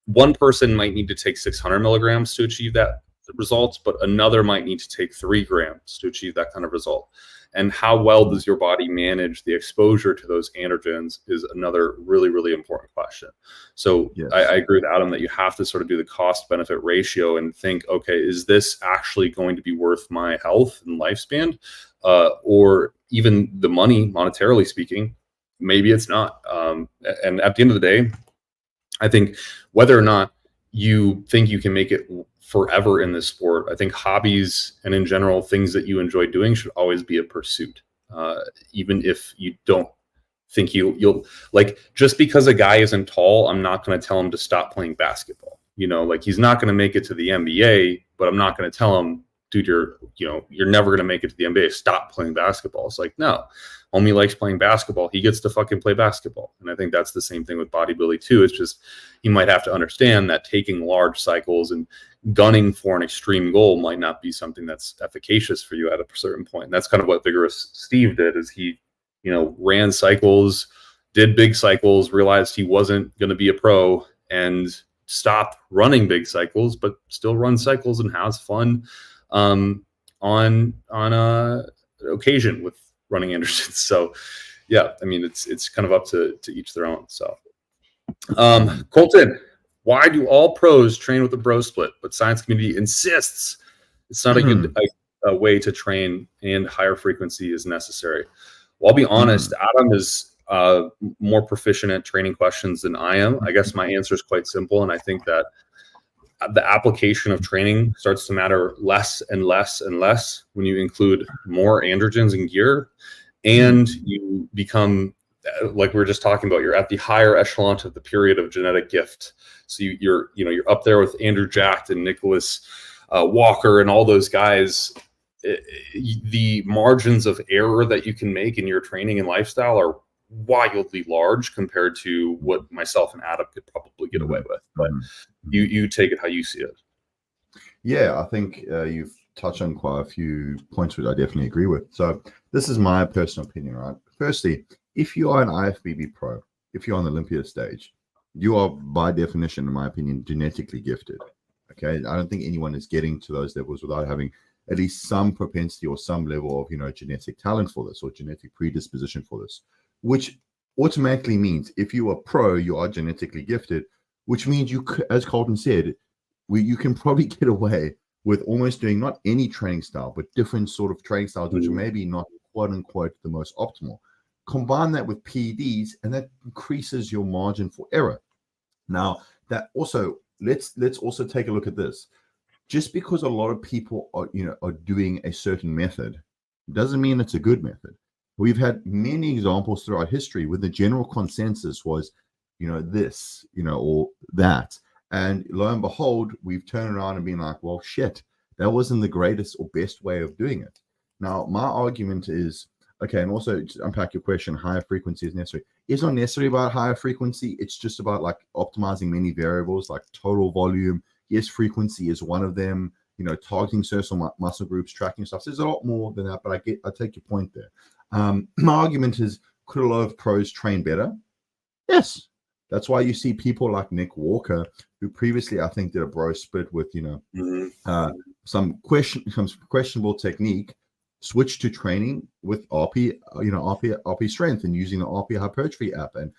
one person might need to take 600 milligrams to achieve that results, but another might need to take 3 grams to achieve that kind of result. And how well does your body manage the exposure to those androgens is another really, really important question. So yes. I agree with Adam that you have to sort of do the cost benefit ratio and think, okay, is this actually going to be worth my health and lifespan? Or even the money, monetarily speaking, maybe it's not. And at the end of the day, I think whether or not you think you can make it forever in this sport, I think hobbies and in general things that you enjoy doing should always be a pursuit, even if you don't think you'll like, just because a guy isn't tall, I'm not going to tell him to stop playing basketball. Like he's not going to make it to the NBA, but I'm not going to tell him, dude, you're never going to make it to the NBA, stop playing basketball. It's like, no, homie likes playing basketball, he gets to fucking play basketball. And I think that's the same thing with bodybuilding too. It's just, you might have to understand that taking large cycles and gunning for an extreme goal might not be something that's efficacious for you at a certain point. And that's kind of what Vigorous Steve did, is he, ran cycles, did big cycles, realized he wasn't going to be a pro, and stopped running big cycles, but still runs cycles and has fun on occasion with running androgens. So yeah, I mean, it's kind of up to each their own. So Kolton, why do all pros train with a bro split, but science community insists it's not a good way to train and higher frequency is necessary? Well, I'll be honest, Adam is more proficient at training questions than I am. I guess my answer is quite simple, and I think that the application of training starts to matter less and less and less when you include more androgens in gear, and you become, like we were just talking about, you're at the higher echelon of the period of genetic gift. So you're up there with Andrew Jacked and Nicholas Walker and all those guys. The margins of error that you can make in your training and lifestyle are wildly large compared to what myself and Adam could probably get away with. But you take it how you see it.
Yeah, I think you've touched on quite a few points which I definitely agree with. So this is my personal opinion, right? Firstly, if you are an IFBB pro, if you're on the Olympia stage, you are by definition, in my opinion, genetically gifted. Okay, I don't think anyone is getting to those levels without having at least some propensity or some level of genetic talent for this, or genetic predisposition for this, which automatically means if you are pro, you are genetically gifted, which means you, as Kolton said, you can probably get away with almost doing not any training style, but different sort of training styles, which are maybe not quote unquote the most optimal. combine that with PEDs, and that increases your margin for error. Now, that also, let's also take a look at this. Just because a lot of people are doing a certain method doesn't mean it's a good method. We've had many examples throughout history where the general consensus was, this, or that. And lo and behold, we've turned around and been like, well, shit, that wasn't the greatest or best way of doing it. Now, my argument is, okay, and also to unpack your question, higher frequency is necessary. It's not necessarily about higher frequency. It's just about like optimizing many variables like total volume. Yes, frequency is one of them, targeting certain muscle groups, tracking stuff. So there's a lot more than that, but I take your point there. My argument is, could a lot of pros train better? Yes. That's why you see people like Nick Walker, who previously, I think, did a bro split with, some questionable technique, switched to training with RP strength and using the RP hypertrophy app. And,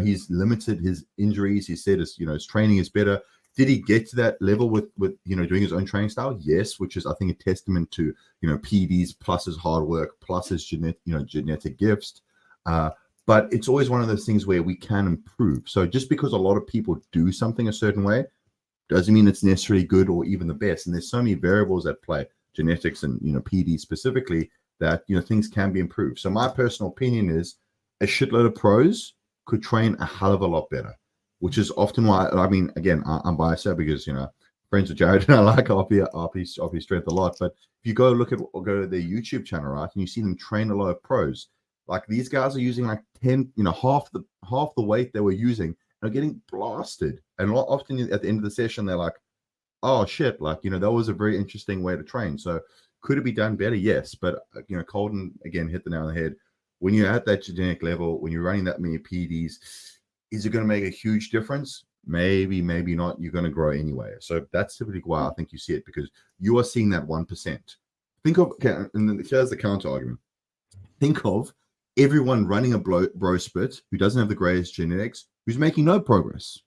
he's limited his injuries. He said his training is better. Did he get to that level with doing his own training style? Yes, which is, I think, a testament to, PEDs plus his hard work, plus his genetic gifts. But it's always one of those things where we can improve. So just because a lot of people do something a certain way doesn't mean it's necessarily good or even the best. And there's so many variables at play, genetics and, PEDs specifically, that, things can be improved. So my personal opinion is a shitload of pros could train a hell of a lot better, which is often why, again, I'm biased there because, friends with Jared and I like RP strength a lot. But if you go to their YouTube channel, right, and you see them train a lot of pros, like these guys are using like 10, half the weight they were using, and are getting blasted. And often at the end of the session, they're like, oh shit, like, that was a very interesting way to train. So could it be done better? Yes. But, Kolton, again, hit the nail on the head. When you're at that genetic level, when you're running that many PEDs, is it going to make a huge difference? Maybe, maybe not. You're going to grow anyway. So that's typically why I think you see it, because you are seeing that 1%. Think of, okay, and then here's the counter argument. Think of everyone running a bro split who doesn't have the greatest genetics, who's making no progress.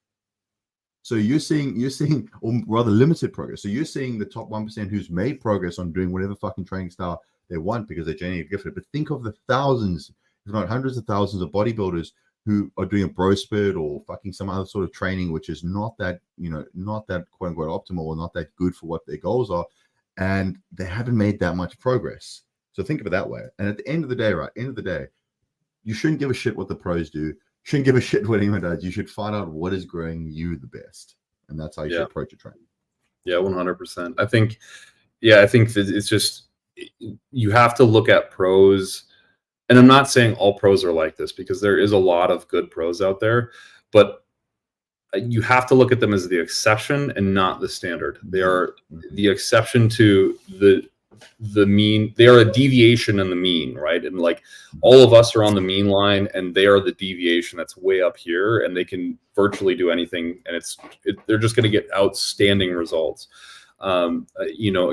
So you're seeing, or rather limited progress. So you're seeing the top 1% who's made progress on doing whatever fucking training style they want because they're genetically gifted. But think of the thousands, if not hundreds of thousands of bodybuilders who are doing a bro split or fucking some other sort of training, which is not that, not that quote unquote optimal or not that good for what their goals are. And they haven't made that much progress. So think of it that way. And at the end of the day, you shouldn't give a shit what the pros do. You shouldn't give a shit what anyone does. You should find out what is growing you the best. And that's how you should approach your training.
Yeah, 100%. I think that it's just, you have to look at pros. And I'm not saying all pros are like this, because there is a lot of good pros out there, but you have to look at them as the exception and not the standard. They are the exception to the mean. They are a deviation in the mean, right? And like all of us are on the mean line, and they are the deviation that's way up here, and they can virtually do anything, and they're just going to get outstanding results. A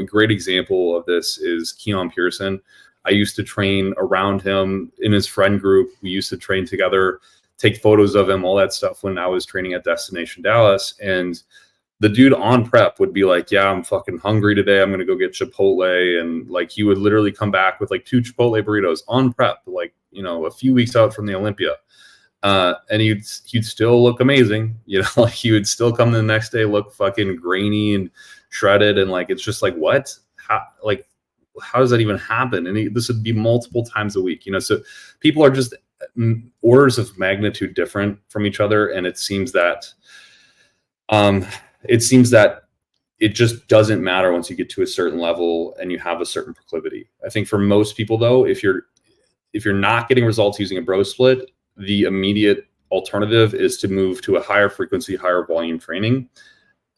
great example of this is Keon Pearson. I used to train around him in his friend group. We used to train together, take photos of him, all that stuff when I was training at Destination Dallas. And the dude on prep would be like, yeah, I'm fucking hungry today. I'm going to go get Chipotle. And like, he would literally come back with like 2 Chipotle burritos on prep, like, a few weeks out from the Olympia. And he'd still look amazing. Like he would still come the next day, look fucking grainy and shredded. And like, it's just like, what? How does that even happen? And this would be multiple times a week, so people are just orders of magnitude different from each other. And it seems that it just doesn't matter once you get to a certain level and you have a certain proclivity. I think for most people though, if you're not getting results using a bro split, the immediate alternative is to move to a higher frequency, higher volume training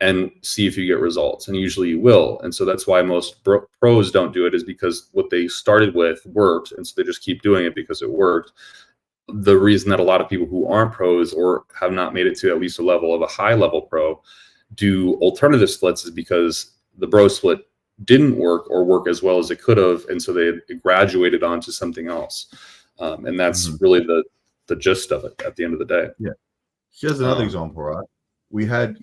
and see if you get results. And usually you will. And so that's why most pros don't do it, is because what they started with worked. And so they just keep doing it because it worked. The reason that a lot of people who aren't pros or have not made it to at least a level of a high level pro do alternative splits is because the bro split didn't work or work as well as it could have. And so they graduated onto something else. And that's really the gist of it at the end of the day.
Yeah. Here's another example, right? We had,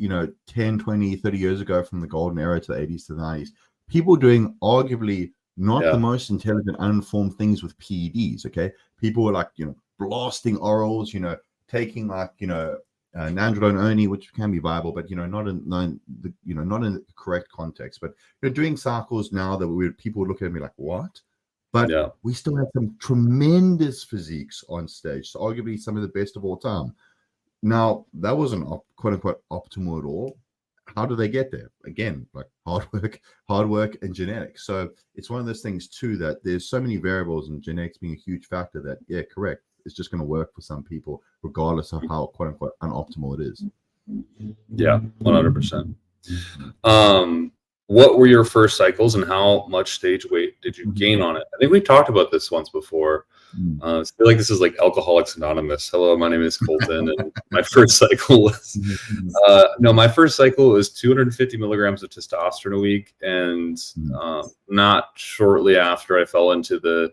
10, 20, 30 years ago, from the golden era to the 80s to the 90s, people doing arguably not the most intelligent, uninformed things with PEDs, okay? People were like, blasting orals, taking like, nandrolone only, which can be viable, but not in the correct context. But doing cycles now that people would look at me like, what? But we still have some tremendous physiques on stage, so arguably some of the best of all time. Now, that wasn't quote unquote optimal at all. How do they get there? Again, like hard work and genetics. So it's one of those things too, that there's so many variables, and genetics being a huge factor, that correct, it's just going to work for some people regardless of how quote unquote unoptimal it is.
100%. What were your first cycles, and how much stage weight did you gain on it? I think we talked about this once before. I feel like this is like Alcoholics Anonymous. Hello, my name is Kolton, and my first cycle was my first cycle was 250 milligrams of testosterone a week, and not shortly after I fell into the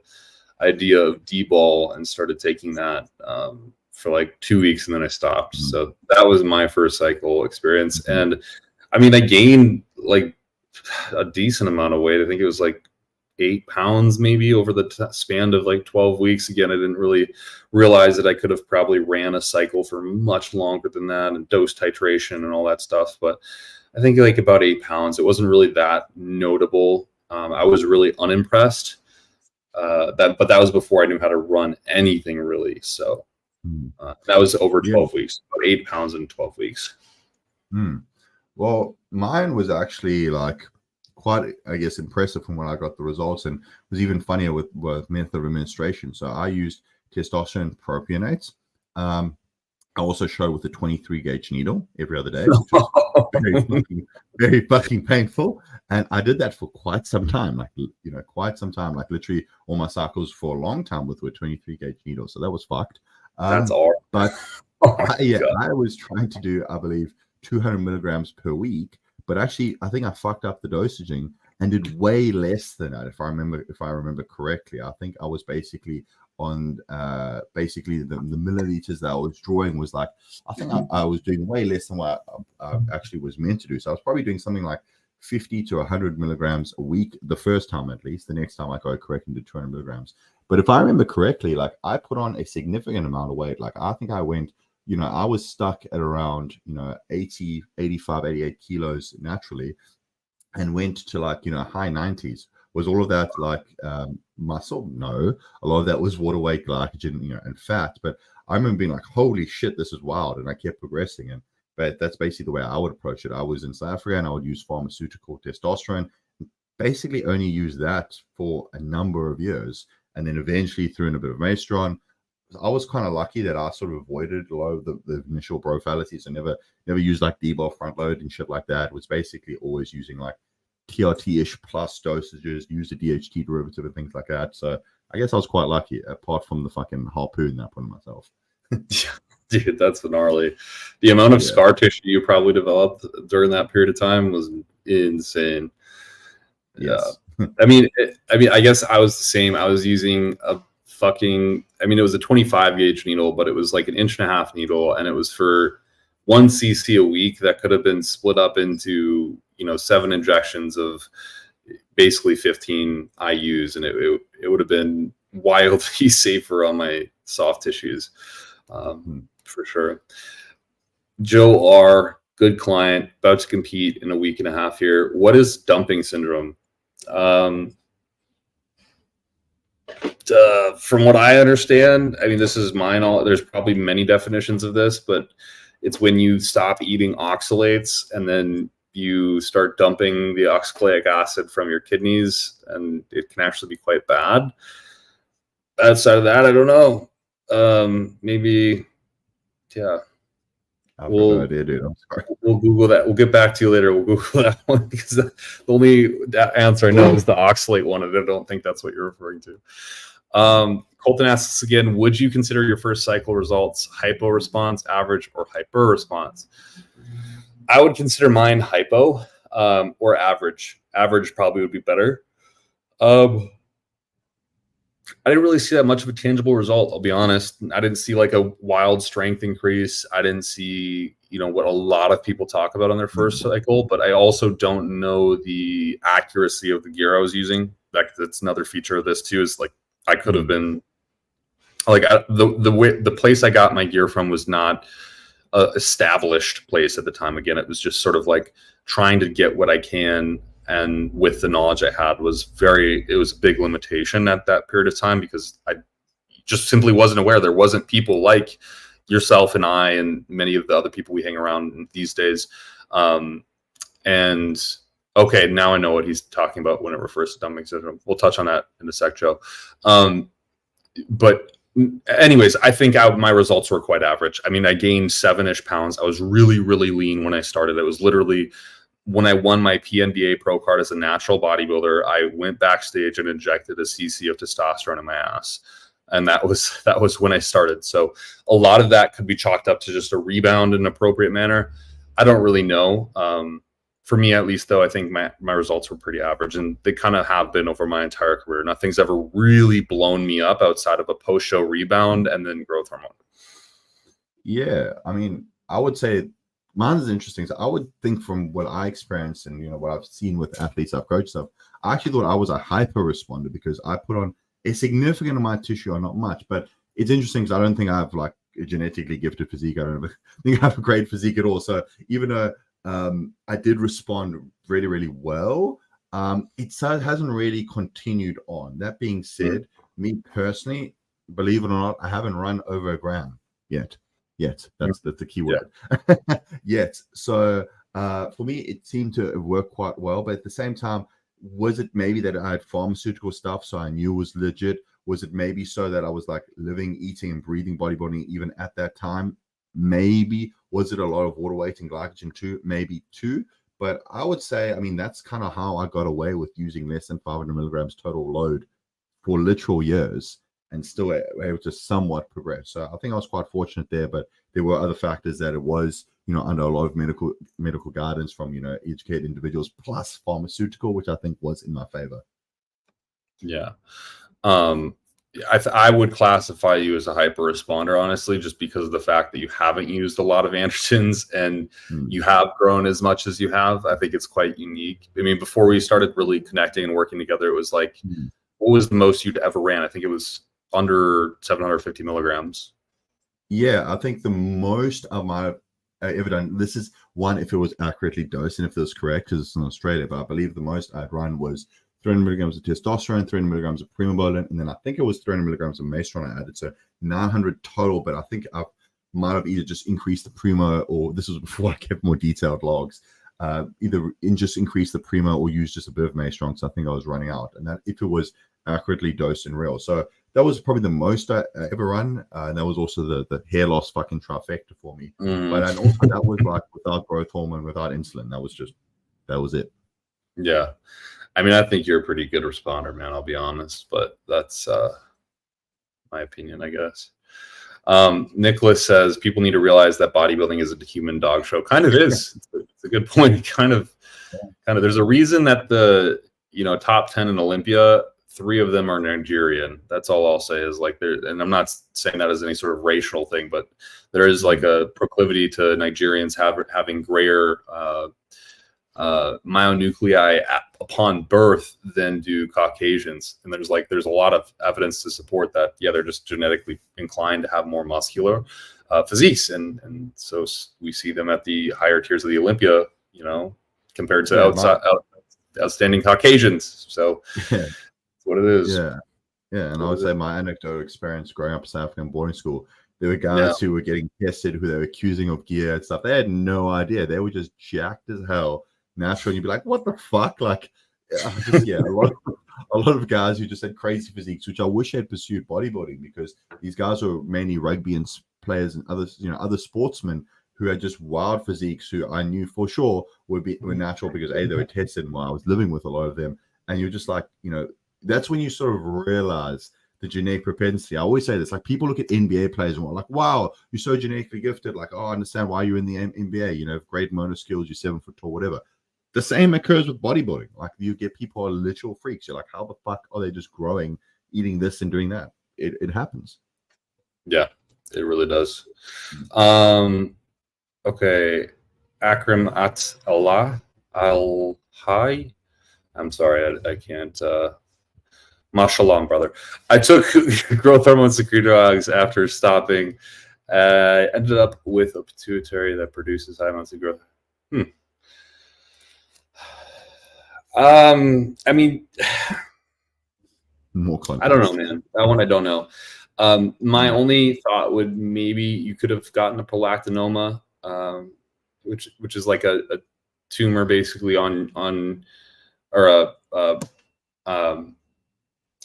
idea of D-ball and started taking that for like 2 weeks, and then I stopped. So that was my first cycle experience, and I mean, I gained like a decent amount of weight. I think it was like 8 pounds maybe over the span of like 12 weeks. Again, I didn't really realize that I could have probably ran a cycle for much longer than that, and dose titration and all that stuff. But I think like about 8 pounds. It wasn't really that notable. I was really unimpressed. But that was before I knew how to run anything really. So that was over 12 weeks, about 8 pounds in 12 weeks.
Well, mine was actually like quite, I guess, impressive from when I got the results, and was even funnier with method of administration. So I used testosterone propionates. I also showed with a 23 gauge needle every other day, which was very fucking painful. And I did that for quite some time, like literally all my cycles for a long time with a 23 gauge needle. So that was fucked.
That's all.
But I was trying to do, I believe, 200 milligrams per week, but actually I think I fucked up the dosaging and did way less than that. If I remember correctly, I think I was basically on basically the milliliters that I was drawing was like, I think I was doing way less than what I actually was meant to do. So I was probably doing something like 50 to 100 milligrams a week the first time, at least. The next time I got correct and did 200 milligrams. But if I remember correctly, like I put on a significant amount of weight. Like I think I went, I was stuck at around, 80, 85, 88 kilos naturally, and went to like, high 90s. Was all of that like muscle? No. A lot of that was water weight, glycogen, and fat. But I remember being like, holy shit, this is wild. And I kept progressing. But that's basically the way I would approach it. I was in South Africa and I would use pharmaceutical testosterone, basically only use that for a number of years. And then eventually threw in a bit of maestron. I was kind of lucky that I sort of avoided a lot of the initial bro fallacies. I never used like D-ball front load and shit like that. It was basically always using like TRT-ish plus dosages, use the DHT derivative and things like that. So I guess I was quite lucky, apart from the fucking harpoon that I put on myself.
Dude, that's gnarly. The amount of scar tissue you probably developed during that period of time was insane.
Yes.
I mean, I guess I was the same. I was using a it was a 25 gauge needle, but it was like an 1.5 inch needle, and it was for 1 cc a week that could have been split up into 7 injections of basically 15 IUs, and it would have been wildly safer on my soft tissues, for sure. Joe R., good client, about to compete in a week and a half here. What is dumping syndrome? From what I understand, I mean, this is mine. There's probably many definitions of this, but it's when you stop eating oxalates and then you start dumping the oxalic acid from your kidneys, and it can actually be quite bad. Outside of that, I don't know. Maybe, yeah.
I have no idea, dude. I'm sorry.
We'll Google that. We'll get back to you later. We'll Google that one, because the only answer I know is the oxalate one, and I don't think that's what you're referring to. Kolton asks again, would you consider your first cycle results hypo response, average, or hyper response? I would consider mine hypo or average. Average probably would be better. I didn't really see that much of a tangible result, I'll be honest. I didn't see like a wild strength increase. I didn't see, what a lot of people talk about on their first cycle, but I also don't know the accuracy of the gear I was using. That's another feature of this too, is like I could have been like the place I got my gear from was not a established place at the time. Again, it was just sort of like trying to get what I can, and with the knowledge I had it was a big limitation at that period of time, because I just simply wasn't aware. There wasn't people like yourself and I and many of the other people we hang around these days. And okay, now I know what he's talking about when it refers to dumping syndrome. We'll touch on that in a sec, Joe. But anyways, I think my results were quite average. I mean, I gained 7-ish pounds. I was really, really lean when I started. It was literally when I won my PNBA pro card as a natural bodybuilder, I went backstage and injected a cc of testosterone in my ass. And that was when I started. So a lot of that could be chalked up to just a rebound in an appropriate manner. I don't really know. For me, at least, though, I think my results were pretty average, and they kind of have been over my entire career. Nothing's ever really blown me up outside of a post-show rebound and then growth hormone.
Yeah, I mean, I would say mine is interesting. So I would think from what I experienced and, you know, what I've seen with athletes I've coached stuff, I actually thought I was a hyper responder because I put on a significant amount of tissue, or not much. But it's interesting because I don't think I have like a genetically gifted physique. I don't think I have a great physique at all. So even though I did respond really, really well, it hasn't really continued on. That being said, me personally, believe it or not, I haven't run over a gram yet. That's the key word. Yet. So for me, it seemed to have worked quite well. But at the same time, was it maybe that I had pharmaceutical stuff, so I knew it was legit? Was it maybe so that I was like living, eating, and breathing bodybuilding even at that time? Maybe. Was it a lot of water weight and glycogen too? Maybe too. But I would say, I mean, that's kind of how I got away with using less than 500 milligrams total load for literal years and still able to somewhat progress. So I think I was quite fortunate there, but there were other factors that it was, you know, under a lot of medical guidance from, you know, educated individuals plus pharmaceutical, which I think was in my favor.
Yeah. I would classify you as a hyper responder, honestly, just because of the fact that you haven't used a lot of androgens and you have grown as much as you have. I think it's quite unique. I mean, before we started really connecting and working together, it was like, what was the most you'd ever ran? I think it was under 750 milligrams.
Yeah, I think the most of my ever done, this is one if it was accurately dosed and if it was correct, because it's in Australia, but I believe the most I'd run was 300 milligrams of testosterone, 300 milligrams of primobolan, and then I think it was 300 milligrams of maestron I added. So 900 total, but I think I might have either just increased the primo, or this was before I kept more detailed logs, either just increase the primo or use just a bit of maestron. So I think I was running out, and that if it was accurately dosed and real. So that was probably the most I ever run. And that was also the hair loss fucking trifecta for me. But and also that was like without growth hormone, without insulin. That was it.
Yeah. I mean, I think you're a pretty good responder, man. I'll be honest, but that's my opinion, I guess. Nicholas says people need to realize that bodybuilding is a human dog show. Kind of is. It's a good point. Kind of. There's a reason that the top 10 in Olympia, 3 of them are Nigerian. That's all I'll say is like there. And I'm not saying that as any sort of racial thing, but there is like a proclivity to Nigerians having grayer myonuclei upon birth than do Caucasians. And there's a lot of evidence to support that. Yeah, they're just genetically inclined to have more muscular physiques. And so we see them at the higher tiers of the Olympia, compared to outstanding Caucasians. So that's what it is.
Yeah. And I would say my anecdotal experience growing up in South African boarding school, there were guys who were getting tested, who they were accusing of gear and stuff. They had no idea. They were just jacked as hell. Natural, and you'd be like, what the fuck? Like, a lot of guys who just had crazy physiques, which I wish had pursued bodybuilding, because these guys were mainly rugby and players and other sportsmen who had just wild physiques, who I knew for sure were natural because they were tested while I was living with a lot of them. And you're just like, that's when you sort of realize the genetic propensity. I always say this, like, people look at NBA players and we're like, wow, you're so genetically gifted. Like, oh, I understand why you're in the NBA, great motor skills, you're 7 foot tall, whatever. The same occurs with bodybuilding. Like, you get people who are literal freaks. You're like, how the fuck are they just growing, eating this and doing that? It happens.
Yeah, it really does. Okay. Akram at Allah Al-Hai. I'm sorry, I can't Mashallah, brother. I took growth hormone secretagogues after stopping. Ended up with a pituitary that produces high amounts of growth. I mean,
More context.
I don't know, man. That one I don't know. My only thought would maybe you could have gotten a prolactinoma, which is like a tumor basically on or oh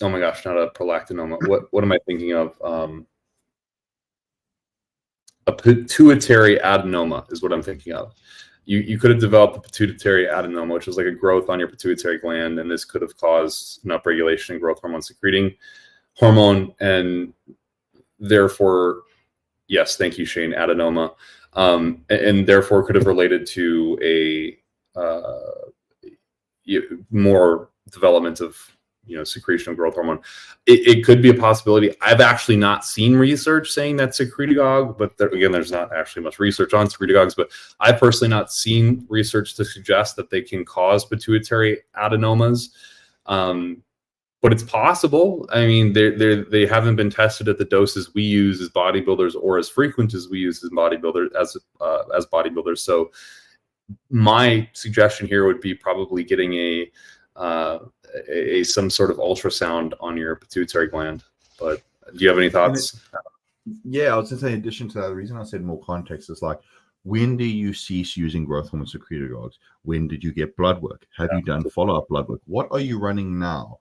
my gosh, not a prolactinoma. What am I thinking of? A pituitary adenoma is what I'm thinking of. You could have developed a pituitary adenoma, which is like a growth on your pituitary gland, and this could have caused an upregulation in growth hormone secreting hormone, and therefore, yes, thank you, Shane, adenoma, and therefore could have related to a more development of secretion of growth hormone. It could be a possibility. I've actually not seen research saying that secretagogue, but again, there's not actually much research on secretagogues, but I've personally not seen research to suggest that they can cause pituitary adenomas. But it's possible. I mean, they haven't been tested at the doses we use as bodybuilders or as frequent as we use as bodybuilders. So my suggestion here would be probably getting some sort of ultrasound on your pituitary gland. But do you have any thoughts?
Yeah, I was going to say, in addition to that, the reason I said more context is like, when do you cease using growth hormone secretagogues? When did you get blood work? Have you done follow-up blood work? What are you running now?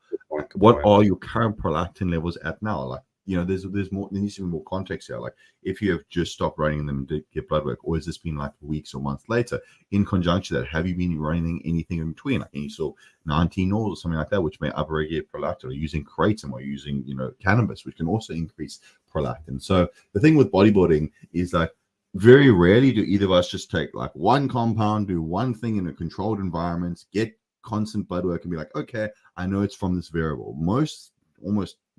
What are your current prolactin levels at now? Like, there's more, there needs to be more context here. Like, if you have just stopped running them to get blood work, or has this been like weeks or months later? In conjunction with that, have you been running anything in between, like any sort of 19 or something like that, which may upregulate prolactin, or using kratom, or using cannabis, which can also increase prolactin? So the thing with bodybuilding is like, very rarely do either of us just take like one compound, do one thing in a controlled environment, get constant blood work, and be like, okay, I know it's from this variable. Almost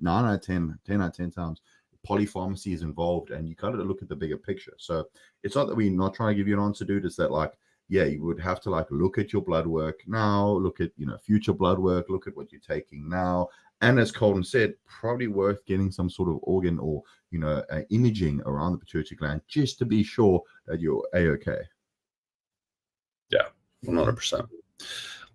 9 out of 10 out of 10 times, polypharmacy is involved, and you got to look at the bigger picture. So it's not that we're not trying to give you an answer, dude. It's that, like, yeah, you would have to like look at your blood work now, look at future blood work, look at what you're taking now, and as Kolton said, probably worth getting some sort of organ or imaging around the pituitary gland just to be sure that you're a-okay.
Yeah, 100%.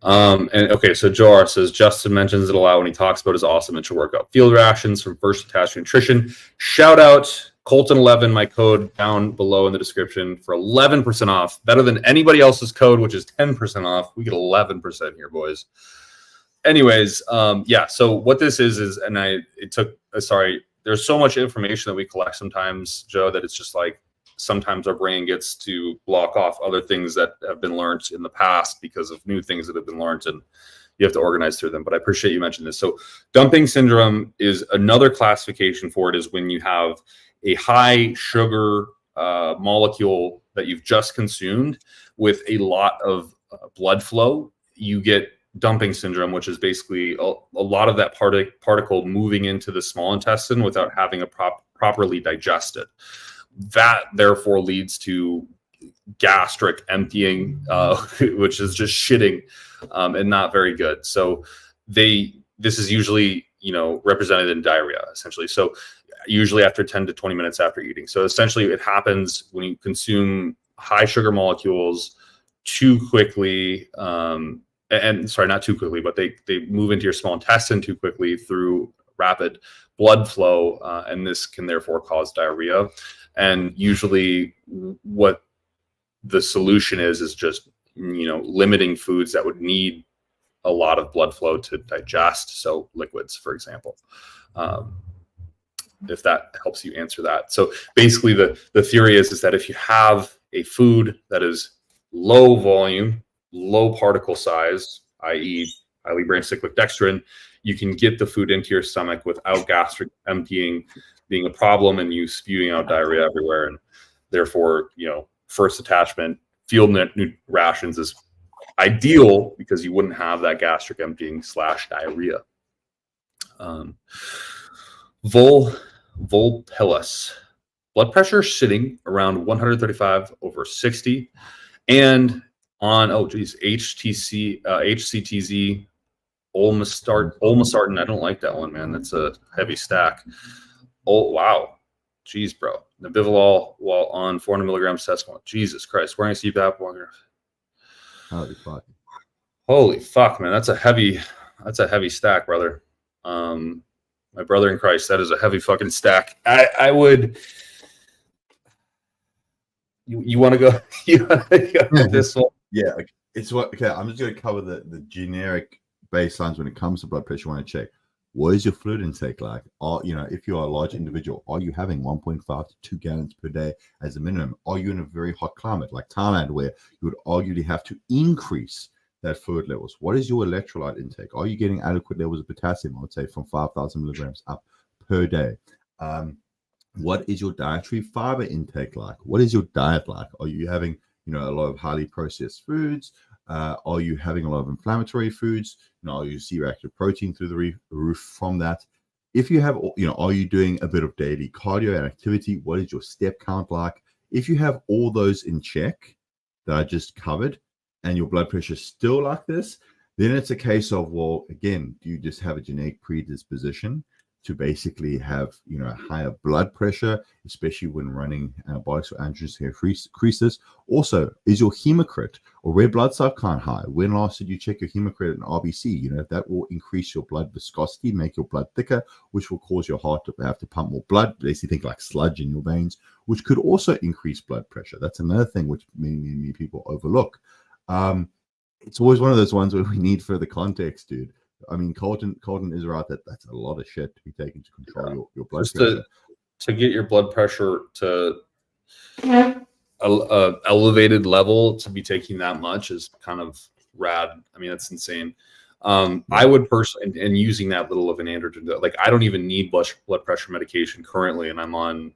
And okay, so Joe R says Justin mentions it a lot when he talks about his awesome intra-workout field rations from First Attached Nutrition. Shout out Kolton11, my code down below in the description for 11% off. Better than anybody else's code, which is 10% off. We get 11% here, boys. Anyways, yeah. So what this is, there's so much information that we collect sometimes, Joe, that it's just like sometimes our brain gets to block off other things that have been learned in the past because of new things that have been learned, and you have to organize through them. But I appreciate you mentioning this. So dumping syndrome is another classification for it, is when you have a high sugar molecule that you've just consumed with a lot of blood flow. You get dumping syndrome, which is basically a lot of that particle moving into the small intestine without having a properly digested. That therefore leads to gastric emptying, which is just shitting, and not very good. So this is usually represented in diarrhea, essentially. So usually after 10 to 20 minutes after eating. So essentially it happens when you consume high sugar molecules too quickly, and sorry, not too quickly, but they move into your small intestine too quickly through rapid blood flow, and this can therefore cause diarrhea. And usually what the solution is just limiting foods that would need a lot of blood flow to digest, so liquids, for example, if that helps you answer that. So basically the theory is that if you have a food that is low volume, low particle size, i.e. highly branched cyclic dextrin, you can get the food into your stomach without gastric emptying being a problem and you spewing out diarrhea everywhere. And therefore, first attachment field rations is ideal because you wouldn't have that gastric emptying / diarrhea. Volpillus, blood pressure sitting around 135/60, and on HCTZ Olmesartan. I don't like that one, man. That's a heavy stack. Oh, wow. Jeez, bro. Nebivolol while on 400 milligrams Testosterone. Jesus Christ. Wearing a CPAP. Holy fuck, man. That's a heavy stack, brother. My brother in Christ, that is a heavy fucking stack. I would. You want to go? You want to go with this one?
Yeah, it's what. Okay, I'm just going to cover the generic baselines when it comes to blood pressure. You want to check what is your fluid intake like? If you are a large individual, are you having 1.5 to 2 gallons per day as a minimum? Are you in a very hot climate like Thailand, where you would arguably have to increase that fluid levels? What is your electrolyte intake? Are you getting adequate levels of potassium? I would say from 5,000 milligrams up per day. What is your dietary fiber intake like? What is your diet like? Are you having, a lot of highly processed foods? Are you having a lot of inflammatory foods? Are you C-reactive protein through the roof from that? If you have, are you doing a bit of daily cardio and activity? What is your step count like? If you have all those in check that I just covered, and your blood pressure is still like this, then it's a case of, well, again, do you just have a genetic predisposition to basically have, higher blood pressure, especially when running antibiotics or androgens increases? Also, is your hematocrit or red blood cell count high? When last did you check your hematocrit and RBC? That will increase your blood viscosity, make your blood thicker, which will cause your heart to have to pump more blood. Basically, think like sludge in your veins, which could also increase blood pressure. That's another thing which many people overlook. It's always one of those ones where we need further context, dude. I mean, Kolton is right that that's a lot of shit to be taken to control your blood pressure.
To get your blood pressure to a elevated level, to be taking that much is kind of rad. I mean, that's insane. I would personally, and using that little of an androgen, like I don't even need blood pressure medication currently, and I'm on.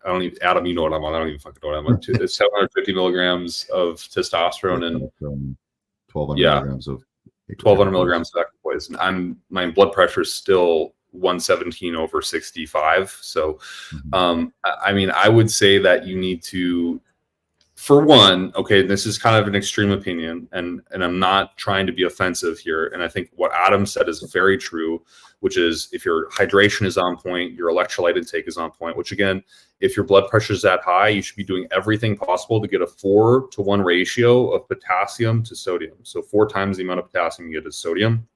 I don't even, Adam, you know what I'm on. I don't even fucking know what I'm on. It's 750 milligrams of testosterone and
1,200 milligrams of
1,200 milligrams of equipoise. And my blood pressure is still 117/65. So, I mean, I would say that you need to, for one, okay, this is kind of an extreme opinion, and I'm not trying to be offensive here. And I think what Adam said is very true, which is if your hydration is on point, your electrolyte intake is on point, which again, if your blood pressure is that high, you should be doing everything possible to get a 4-to-1 ratio of potassium to sodium. So 4 times the amount of potassium you get is sodium.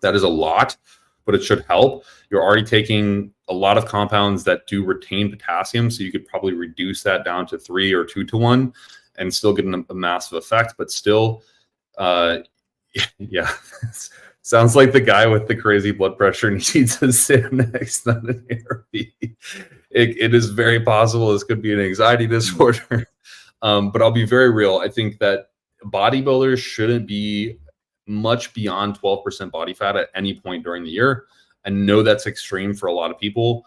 That is a lot, but it should help. You're already taking a lot of compounds that do retain potassium, so you could probably reduce that down to 3 or 2-to-1 and still get a massive effect. But still, yeah, sounds like the guy with the crazy blood pressure and he needs to sit next to an ARB. It is very possible this could be an anxiety disorder. But I'll be very real. I think that bodybuilders shouldn't be much beyond 12% body fat at any point during the year. I know that's extreme for a lot of people.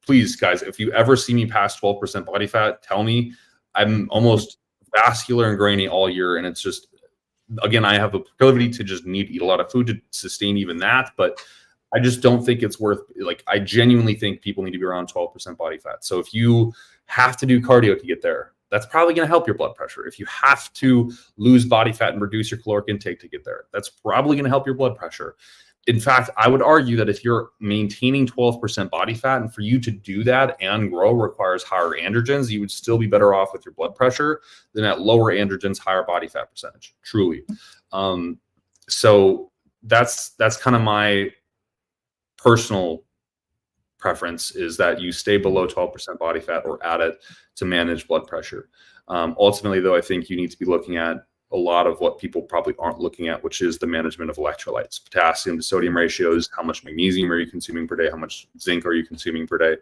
Please guys, if you ever see me past 12% body fat, tell me. I'm almost vascular and grainy all year. And it's just, again, I have a proclivity to just need to eat a lot of food to sustain even that. But I just don't think it's worth, like, I genuinely think people need to be around 12% body fat. So if you have to do cardio to get there, that's probably going to help your blood pressure. If you have to lose body fat and reduce your caloric intake to get there, that's probably going to help your blood pressure. In fact, I would argue that if you're maintaining 12% body fat, and for you to do that and grow requires higher androgens, you would still be better off with your blood pressure than at lower androgens, higher body fat percentage, truly. So that's kind of my personal preference, is that you stay below 12% body fat or at it to manage blood pressure. Ultimately, though, I think you need to be looking at a lot of what people probably aren't looking at, which is the management of electrolytes, potassium to sodium ratios, how much magnesium are you consuming per day, how much zinc are you consuming per day,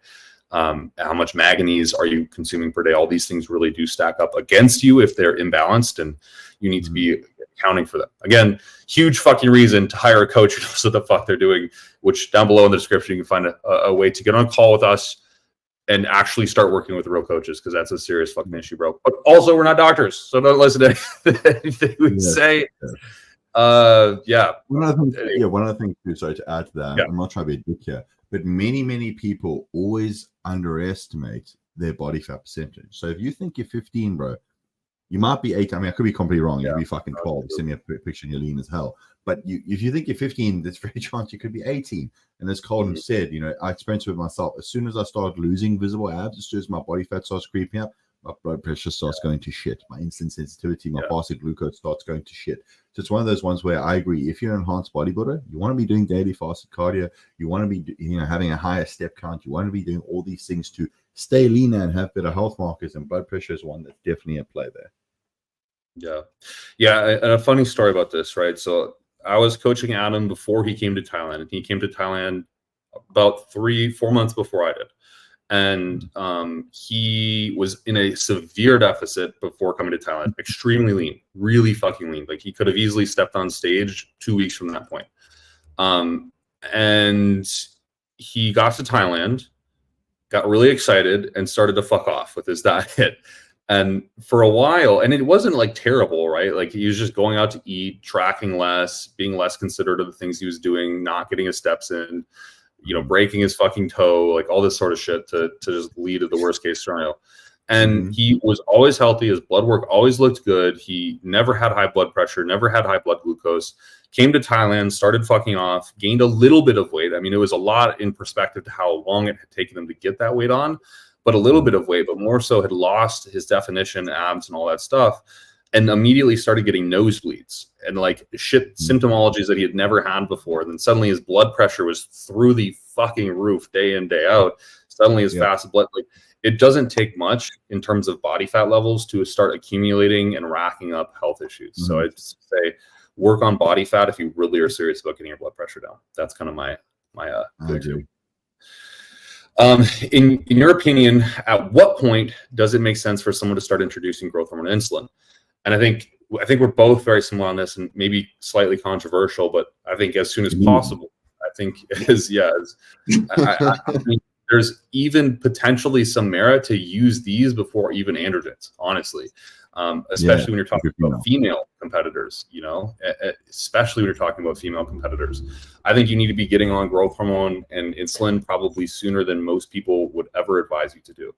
how much manganese are you consuming per day. All these things really do stack up against you if they're imbalanced, and you need to be accounting for them. Again, huge fucking reason to hire a coach who knows what the fuck they're doing, which down below in the description, you can find a way to get on a call with us and actually start working with real coaches, because that's a serious fucking issue, bro. But also, we're not doctors, so don't listen to anything we say. Yeah.
One other thing too, sorry to add to that, I'm not trying to be a dick here, but many people always underestimate their body fat percentage. So if you think you're 15, bro, You might be 8. I mean, I could be completely wrong. You
Yeah.
could be fucking 12. You send me a picture and you're lean as hell. But if you think you're 15, there's very chance you could be 18. And as Kolton said, you know, I experienced it with myself. As soon as I started losing visible abs, as soon as my body fat starts creeping up, my blood pressure starts going to shit. My insulin sensitivity, my fasted glucose starts going to shit. So it's one of those ones where I agree. If you're an enhanced bodybuilder, you want to be doing daily fasted cardio. You want to be, you know, having a higher step count. You want to be doing all these things to stay leaner and have better health markers. And blood pressure is one that's definitely at play there.
Yeah. And a funny story about this, right? So I was coaching Adam before he came to Thailand, and he came to Thailand about 3-4 months before I did. And he was in a severe deficit before coming to Thailand, extremely lean, really fucking lean. Like he could have easily stepped on stage 2 weeks from that point. And he got to Thailand, got really excited, and started to fuck off with his diet. And for a while, and it wasn't like terrible, right? Like he was just going out to eat, tracking less, being less considerate of the things he was doing, not getting his steps in, you know, breaking his fucking toe, like all this sort of shit to just lead to the worst case scenario. And he was always healthy. His blood work always looked good. He never had high blood pressure, never had high blood glucose. Came to Thailand, started fucking off, gained a little bit of weight. I mean, it was a lot in perspective to how long it had taken him to get that weight on, but a little bit of weight, but more so had lost his definition, abs, and all that stuff, and immediately started getting nosebleeds and like shit symptomologies that he had never had before. And then suddenly his blood pressure was through the fucking roof day in, day out. Suddenly his fasted blood, like it doesn't take much in terms of body fat levels to start accumulating and racking up health issues. So I'd say work on body fat if you really are serious about getting your blood pressure down. That's kind of my go-to. In your opinion, at what point does it make sense for someone to start introducing growth hormone insulin? And I think we're both very similar on this, and maybe slightly controversial, but I think as soon as possible. I think I think there's even potentially some merit to use these before even androgens, honestly. Especially when you're talking about female competitors, you know, especially when you're talking about female competitors. I think you need to be getting on growth hormone and insulin probably sooner than most people would ever advise you to do.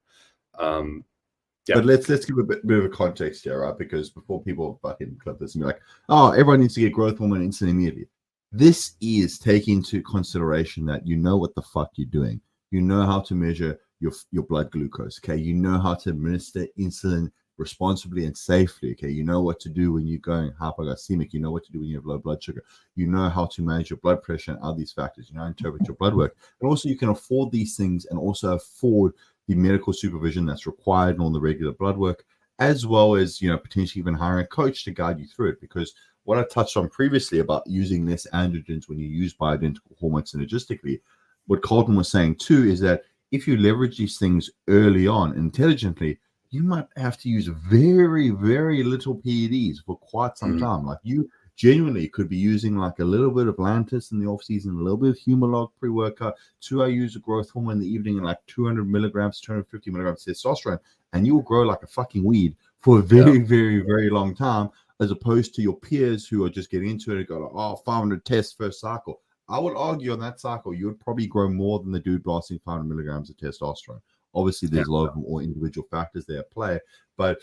But let's give a bit of a context here, right? Because before people fucking clip this and be like, oh, everyone needs to get growth hormone and insulin immediately. This is taking into consideration that you know what the fuck you're doing. You know how to measure your blood glucose, okay? You know how to administer insulin responsibly and safely, okay? You know what to do when you're going hypoglycemic. You know what to do when you have low blood sugar. You know how to manage your blood pressure and all these factors. You know how to interpret your blood work. And also you can afford these things and also afford the medical supervision that's required and all the regular blood work, as well as, you know, potentially even hiring a coach to guide you through it. Because what I touched on previously about using less androgens when you use bioidentical hormones synergistically, what Kolton was saying too is that if you leverage these things early on intelligently, you might have to use very, very little PEDs for quite some time. Like you genuinely could be using like a little bit of Lantus in the off season, a little bit of Humalog pre-workout, 2 hour use of growth hormone in the evening, and like 200 milligrams, 250 milligrams of testosterone, and you will grow like a fucking weed for a very, very, very long time, as opposed to your peers who are just getting into it and go, like, oh, 500 tests first cycle. I would argue on that cycle, you would probably grow more than the dude blasting 500 milligrams of testosterone. Obviously, there's a lot of more individual factors there at play. But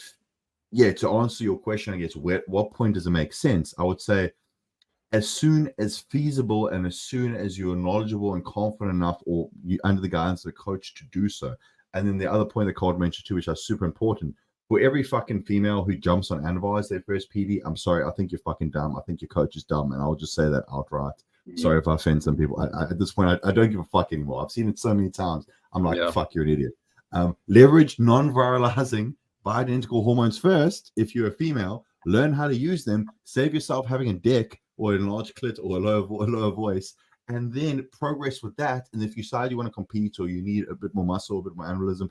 yeah, to answer your question, I guess, what point does it make sense? I would say as soon as feasible and as soon as you're knowledgeable and confident enough, or you under the guidance of a coach to do so. And then the other point that Kolton mentioned too, which is super important, for every fucking female who jumps on Anavar as their first PD, I'm sorry, I think you're fucking dumb. I think your coach is dumb, and I'll just say that outright. Sorry if I offend some people. At this point, I don't give a fuck anymore. I've seen it so many times. I'm like, fuck, you're an idiot. Leverage non-viralizing bioidentical hormones first. If you're a female, learn how to use them. Save yourself having a dick or a large clit or a lower voice, and then progress with that. And if you decide you want to compete or you need a bit more muscle, a bit more anabolism,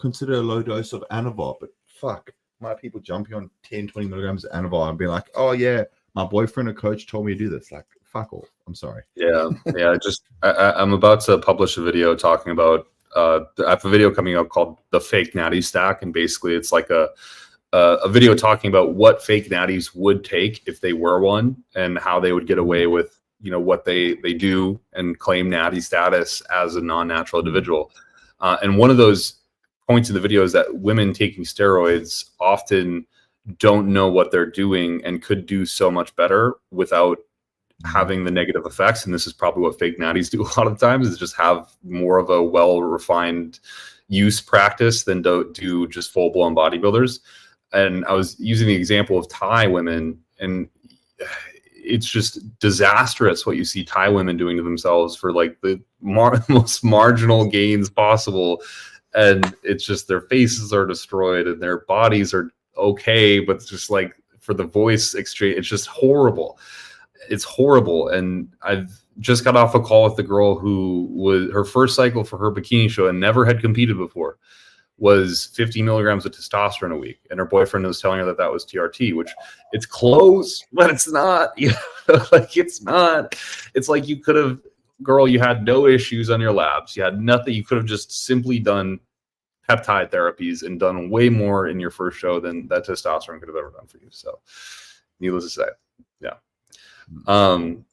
consider a low dose of Anavar. But fuck, my people jumping on 10, 20 milligrams of Anavar and be like, oh yeah, my boyfriend or coach told me to do this. Like, fuck off. I'm sorry.
I'm about to publish a video talking about I have a video coming out called the fake natty stack, and basically it's like a video talking about what fake natties would take if they were one, and how they would get away with, you know, what they do and claim natty status as a non-natural individual. And one of those points in the video is that women taking steroids often don't know what they're doing and could do so much better without having the negative effects. And this is probably what fake natties do a lot of times, is just have more of a well-refined use practice than do just full-blown bodybuilders. And I was using the example of Thai women, and it's just disastrous what you see Thai women doing to themselves for like the most marginal gains possible. And it's just their faces are destroyed and their bodies are okay, but it's just like for the voice exchange, it's just horrible. It's horrible. And I've just got off a call with the girl who was her first cycle for her bikini show and never had competed before was 50 milligrams of testosterone a week. And her boyfriend was telling her that that was TRT, which it's close, but it's not, you know, like it's not. It's like you could have, girl, you had no issues on your labs. You had nothing. You could have just simply done peptide therapies and done way more in your first show than that testosterone could have ever done for you. So needless to say, yeah.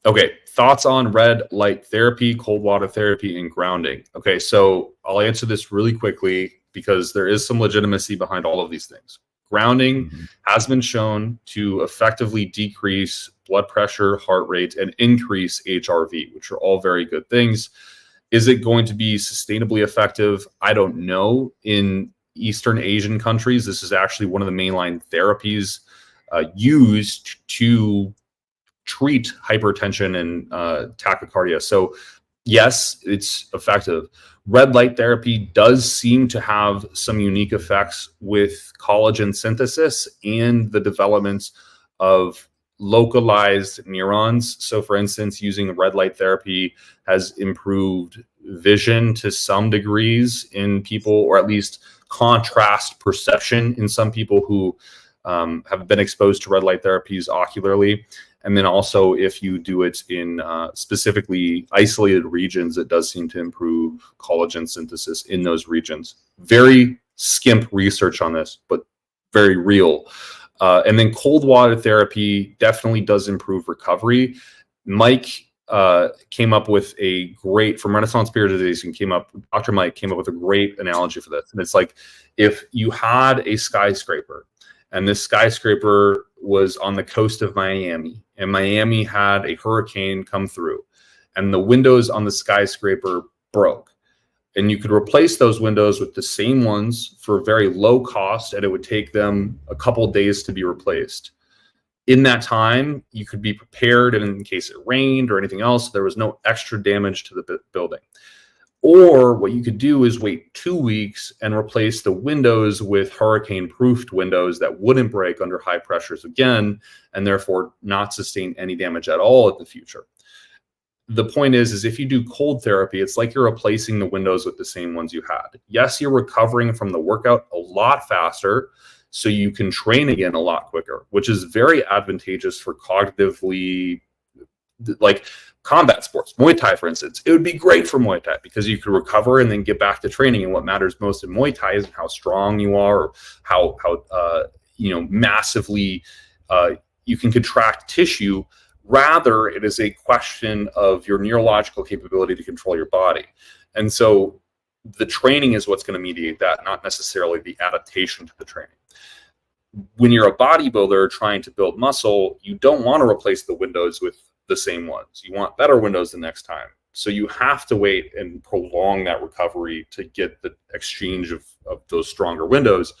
Okay. Thoughts on red light therapy, cold water therapy, and grounding. Okay. So I'll answer this really quickly because there is some legitimacy behind all of these things. Grounding has been shown to effectively decrease blood pressure, heart rate, and increase HRV, which are all very good things. Is it going to be sustainably effective? I don't know. In Eastern Asian countries, this is actually one of the mainline therapies used to treat hypertension and tachycardia. So yes, it's effective. Red light therapy does seem to have some unique effects with collagen synthesis and the development of localized neurons. So for instance, using red light therapy has improved vision to some degrees in people, or at least contrast perception in some people who have been exposed to red light therapies ocularly. And then also if you do it in specifically isolated regions, it does seem to improve collagen synthesis in those regions. Very skimp research on this, but very real. And then cold water therapy definitely does improve recovery. Mike came up with a great, from Renaissance Periodization, Dr. Mike came up with a great analogy for this. And it's like, if you had a skyscraper, and this skyscraper was on the coast of Miami, and Miami had a hurricane come through, and the windows on the skyscraper broke. And you could replace those windows with the same ones for very low cost, and it would take them a couple of days to be replaced. In that time, you could be prepared in case it rained or anything else. There was no extra damage to the building. Or what you could do is wait 2 weeks and replace the windows with hurricane-proofed windows that wouldn't break under high pressures again, and therefore not sustain any damage at all in the future. The point is if you do cold therapy, it's like you're replacing the windows with the same ones you had. Yes, you're recovering from the workout a lot faster, so you can train again a lot quicker, which is very advantageous for cognitively, like combat sports. Muay Thai, for instance, it would be great for Muay Thai because you could recover and then get back to training. And what matters most in Muay Thai is how strong you are, or how massively you can contract tissue. Rather, it is a question of your neurological capability to control your body. And so the training is what's going to mediate that, not necessarily the adaptation to the training. When you're a bodybuilder trying to build muscle, you don't want to replace the windows with the same ones. You want better windows the next time. So you have to wait and prolong that recovery to get the exchange of those stronger windows.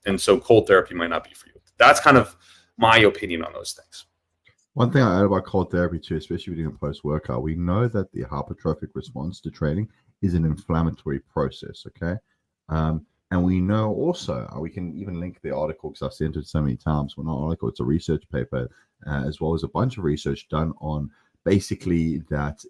And so cold therapy might not be for you. That's kind of my opinion on those things.
One thing I add about cold therapy too, especially during a post-workout, we know that the hypertrophic response to training is an inflammatory process, okay? And we know also, we can even link the article because I've sent it so many times. Well, not an article, it's a research paper, as well as a bunch of research done on basically that,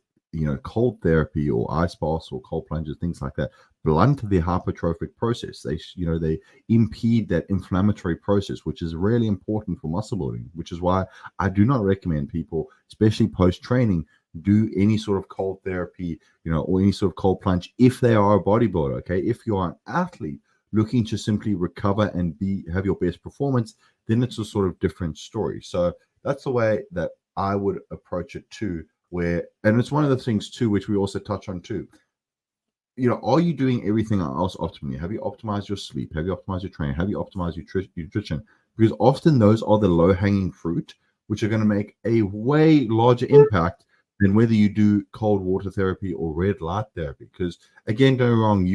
cold therapy or ice baths or cold plunges, things like that, blunt the hypertrophic process. They impede that inflammatory process, which is really important for muscle building, which is why I do not recommend people, especially post-training, do any sort of cold therapy, or any sort of cold plunge if they are a bodybuilder, okay? If you are an athlete looking to simply recover and have your best performance, then it's a sort of different story. So that's the way that I would approach it too, and it's one of the things too, which we also touch on too. Are you doing everything else optimally? Have you optimized your sleep? Have you optimized your training? Have you optimized your nutrition? because often those are the low-hanging fruit, which are going to make a way larger impact than whether you do cold water therapy or red light therapy. Because again, don't get me wrong,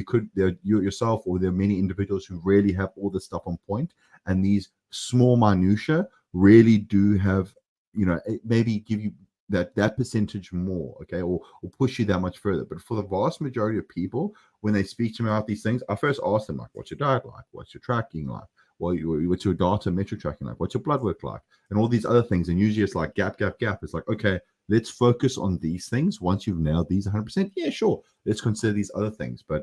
you yourself, or there are many individuals who really have all this stuff on point, and these small minutia really do have, it maybe give you that percentage more, okay, or push you that much further. But for the vast majority of people, when they speak to me about these things, I first ask them, like, what's your diet like? What's your tracking like? What's your data metric tracking like? What's your blood work like? And all these other things. And usually it's like gap. It's like, okay, let's focus on these things. Once you've nailed these 100%, yeah, sure, let's consider these other things. But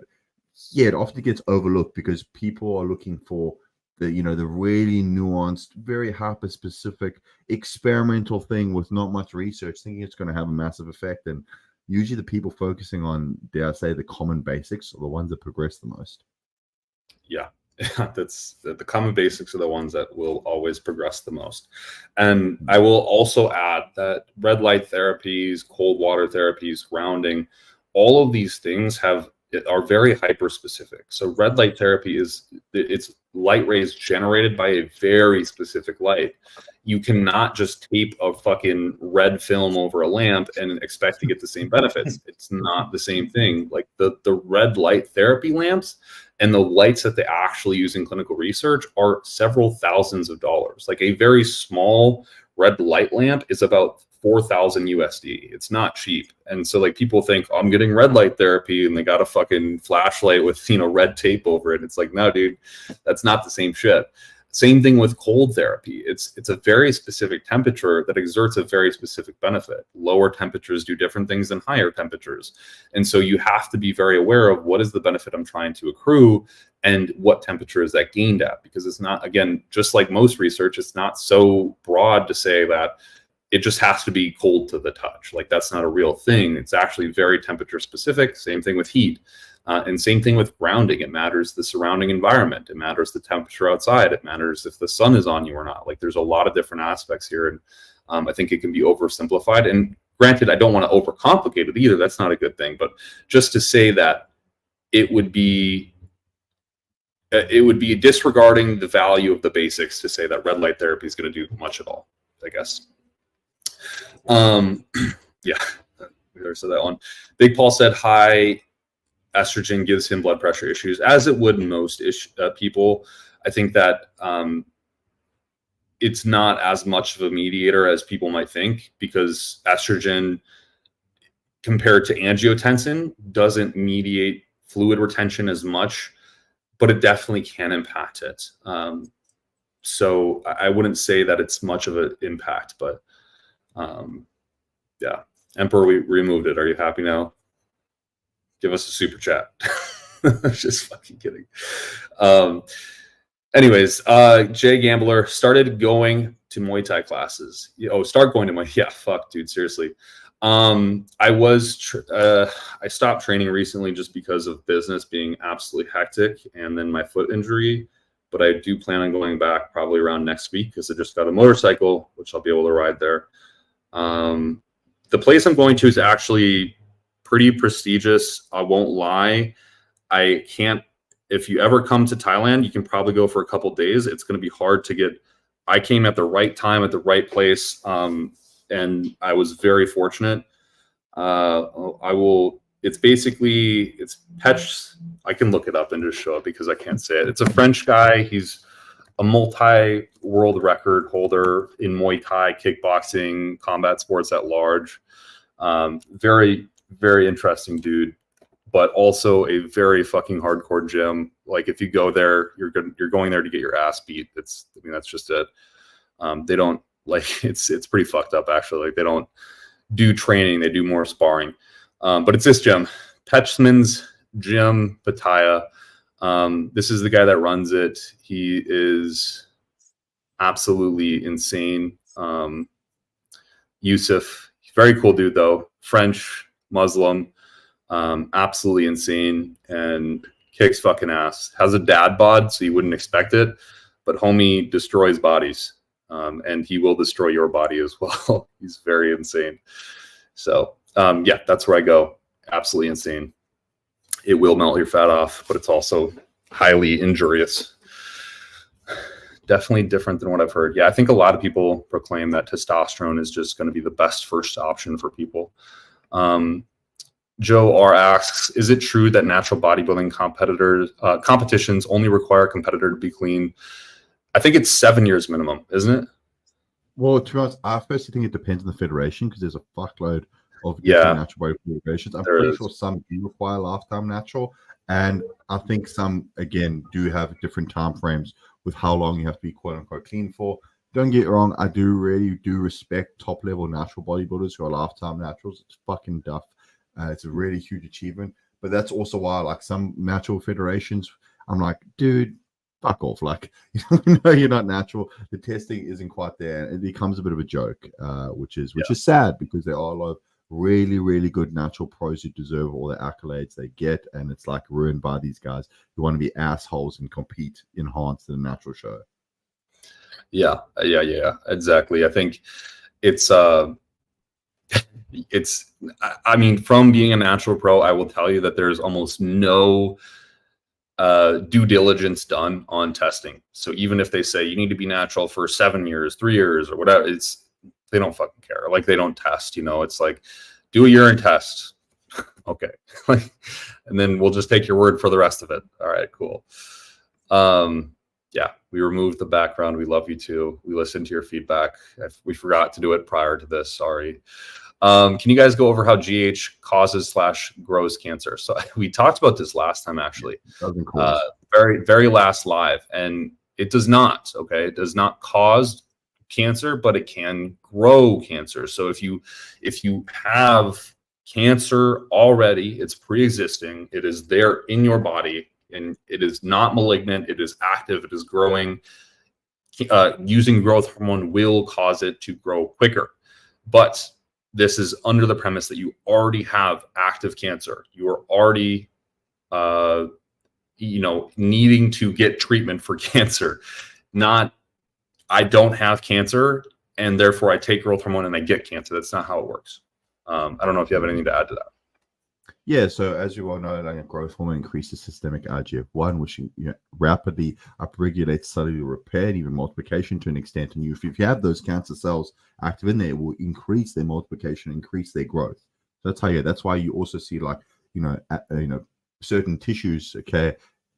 yeah, it often gets overlooked because people are looking for the really nuanced, very hyper specific experimental thing with not much research, thinking it's going to have a massive effect. And usually the people focusing on, dare I say, the common basics are the ones that progress the most.
Yeah. That's the common basics are the ones that will always progress the most. And I will also add that red light therapies, cold water therapies, grounding, all of these things are very hyper specific. So red light therapy it's light rays generated by a very specific light. You cannot just tape a fucking red film over a lamp and expect to get the same benefits. It's not the same thing. Like the red light therapy lamps and the lights that they actually use in clinical research are several thousands of dollars. Like a very small red light lamp is about 4,000 USD. It's not cheap. And so like people think, oh, I'm getting red light therapy, and they got a fucking flashlight with, red tape over it. It's like, no, dude, that's not the same shit. Same thing with cold therapy. It's a very specific temperature that exerts a very specific benefit. Lower temperatures do different things than higher temperatures. And so you have to be very aware of what is the benefit I'm trying to accrue and what temperature is that gained at. Because it's not, again, just like most research, it's not so broad to say that it just has to be cold to the touch. Like that's not a real thing. It's actually very temperature specific. Same thing with heat. And same thing with grounding. It matters the surrounding environment. It matters the temperature outside. It matters if the sun is on you or not. Like there's a lot of different aspects here. And I think it can be oversimplified. And granted, I don't want to overcomplicate it either. That's not a good thing. But just to say that it would be disregarding the value of the basics to say that red light therapy is going to do much at all, I guess. Yeah, we already said that one. Big Paul said high estrogen gives him blood pressure issues, as it would most people. I think that it's not as much of a mediator as people might think, because estrogen compared to angiotensin doesn't mediate fluid retention as much, but it definitely can impact it. So I wouldn't say that it's much of an impact, but yeah. Emperor, we removed it. Are you happy now? Give us a super chat. Just fucking kidding. Anyways, Jay Gambler started going to Muay Thai classes. Start going to Muay. Yeah, fuck, dude. Seriously. I stopped training recently just because of business being absolutely hectic, and then my foot injury. But I do plan on going back probably around next week because I just got a motorcycle, which I'll be able to ride there. The place I'm going to is actually pretty prestigious. I won't lie. If you ever come to Thailand, you can probably go for a couple days. It's going to be hard to get. I came at the right time at the right place. And I was very fortunate. It's Petch. I can look it up and just show it because I can't say it. It's a French guy. He's a multi-world record holder in Muay Thai, kickboxing, combat sports at large. Very, very interesting dude, but also a very fucking hardcore gym. Like if you go there, you're going there to get your ass beat. That's just it. They don't it's pretty fucked up actually. Like they don't do training, they do more sparring. But it's this gym, Petchman's Gym, Pattaya. This is the guy that runs it. He is absolutely insane. Yusuf, very cool dude though. French, Muslim, absolutely insane and kicks fucking ass. Has a dad bod, so you wouldn't expect it, but homie destroys bodies. And he will destroy your body as well. He's very insane. So yeah, that's where I go. Absolutely insane. It will melt your fat off, but it's also highly injurious definitely different than what I've heard. Yeah, I think a lot of people proclaim that testosterone is just going to be the best first option for people. Joe R asks, is it true that natural bodybuilding competitions only require a competitor to be clean? I think it's 7 years minimum, isn't it?
Well, to be honest, I first think it depends on the federation, because there's a fuckload of different natural body federations. I'm pretty sure some do require lifetime natural, and I think some, again, do have different time frames with how long you have to be quote unquote clean for. Don't get wrong, I really do respect top level natural bodybuilders who are lifetime naturals. It's fucking duff. It's a really huge achievement, but that's also why, like, some natural federations, I'm like, dude, fuck off. Like, you know, you're not natural. The testing isn't quite there. It becomes a bit of a joke, which is sad, because there are a lot of really, really good natural pros who deserve all the accolades they get, and it's like ruined by these guys who want to be assholes and compete enhanced in a natural show.
Yeah, exactly. I think it's I mean, from being a natural pro, I will tell you that there's almost no due diligence done on testing. So even if they say you need to be natural for 7 years, 3 years, or whatever, they don't fucking care. Like, they don't test, you know. It's like, do a urine test. Okay. And then we'll just take your word for the rest of it. All right, cool. Yeah, we removed the background. We love you too. We listened to your feedback. We forgot to do it prior to this. Sorry. Can you guys go over how GH causes / grows cancer? So we talked about this last time, actually. Very, very last live. And it does not, okay? It does not cause cancer, but it can grow cancer. So if you have cancer already, it's pre-existing, it is there in your body, and it is not malignant, it is active, it is growing. Using growth hormone will cause it to grow quicker. But this is under the premise that you already have active cancer. You are already, needing to get treatment for cancer. Not, I don't have cancer, and therefore I take growth hormone and I get cancer. That's not how it works. I don't know if you have anything to add to that.
Yeah, so as you all know, like, growth hormone increases systemic IGF-1, which rapidly upregulates cellular repair and even multiplication to an extent. And if you have those cancer cells active in there, it will increase their multiplication, increase their growth. So that's why you also see, like, certain tissues, okay,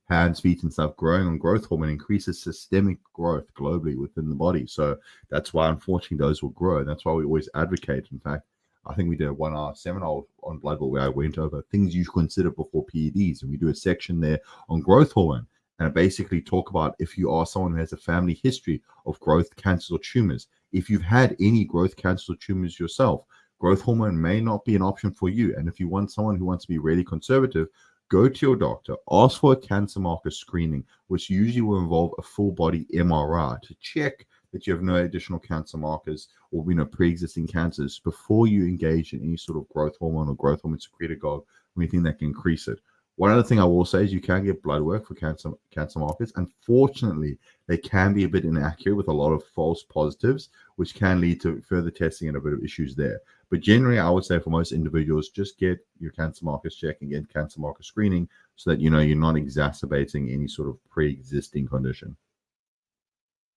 hands, feet, and stuff growing on growth hormone increases systemic growth globally within the body. So that's why, unfortunately, those will grow. And that's why we always advocate. In fact, I think we did a 1 hour seminar on Bloodbuilt where I went over things you should consider before PEDs, and we do a section there on growth hormone, and I basically talk about, if you are someone who has a family history of growth cancers or tumors, if you've had any growth cancers or tumors yourself, growth hormone may not be an option for you. And if you want someone who wants to be really conservative, go to your doctor, ask for a cancer marker screening, which usually will involve a full body MRI to check that you have no additional cancer markers or pre-existing cancers before you engage in any sort of growth hormone or growth hormone secretagogue or anything that can increase it. One other thing I will say is you can get blood work for cancer markers. Unfortunately, they can be a bit inaccurate with a lot of false positives, which can lead to further testing and a bit of issues there. But generally, I would say for most individuals, just get your cancer markers checked and get cancer marker screening so that you're not exacerbating any sort of pre-existing condition.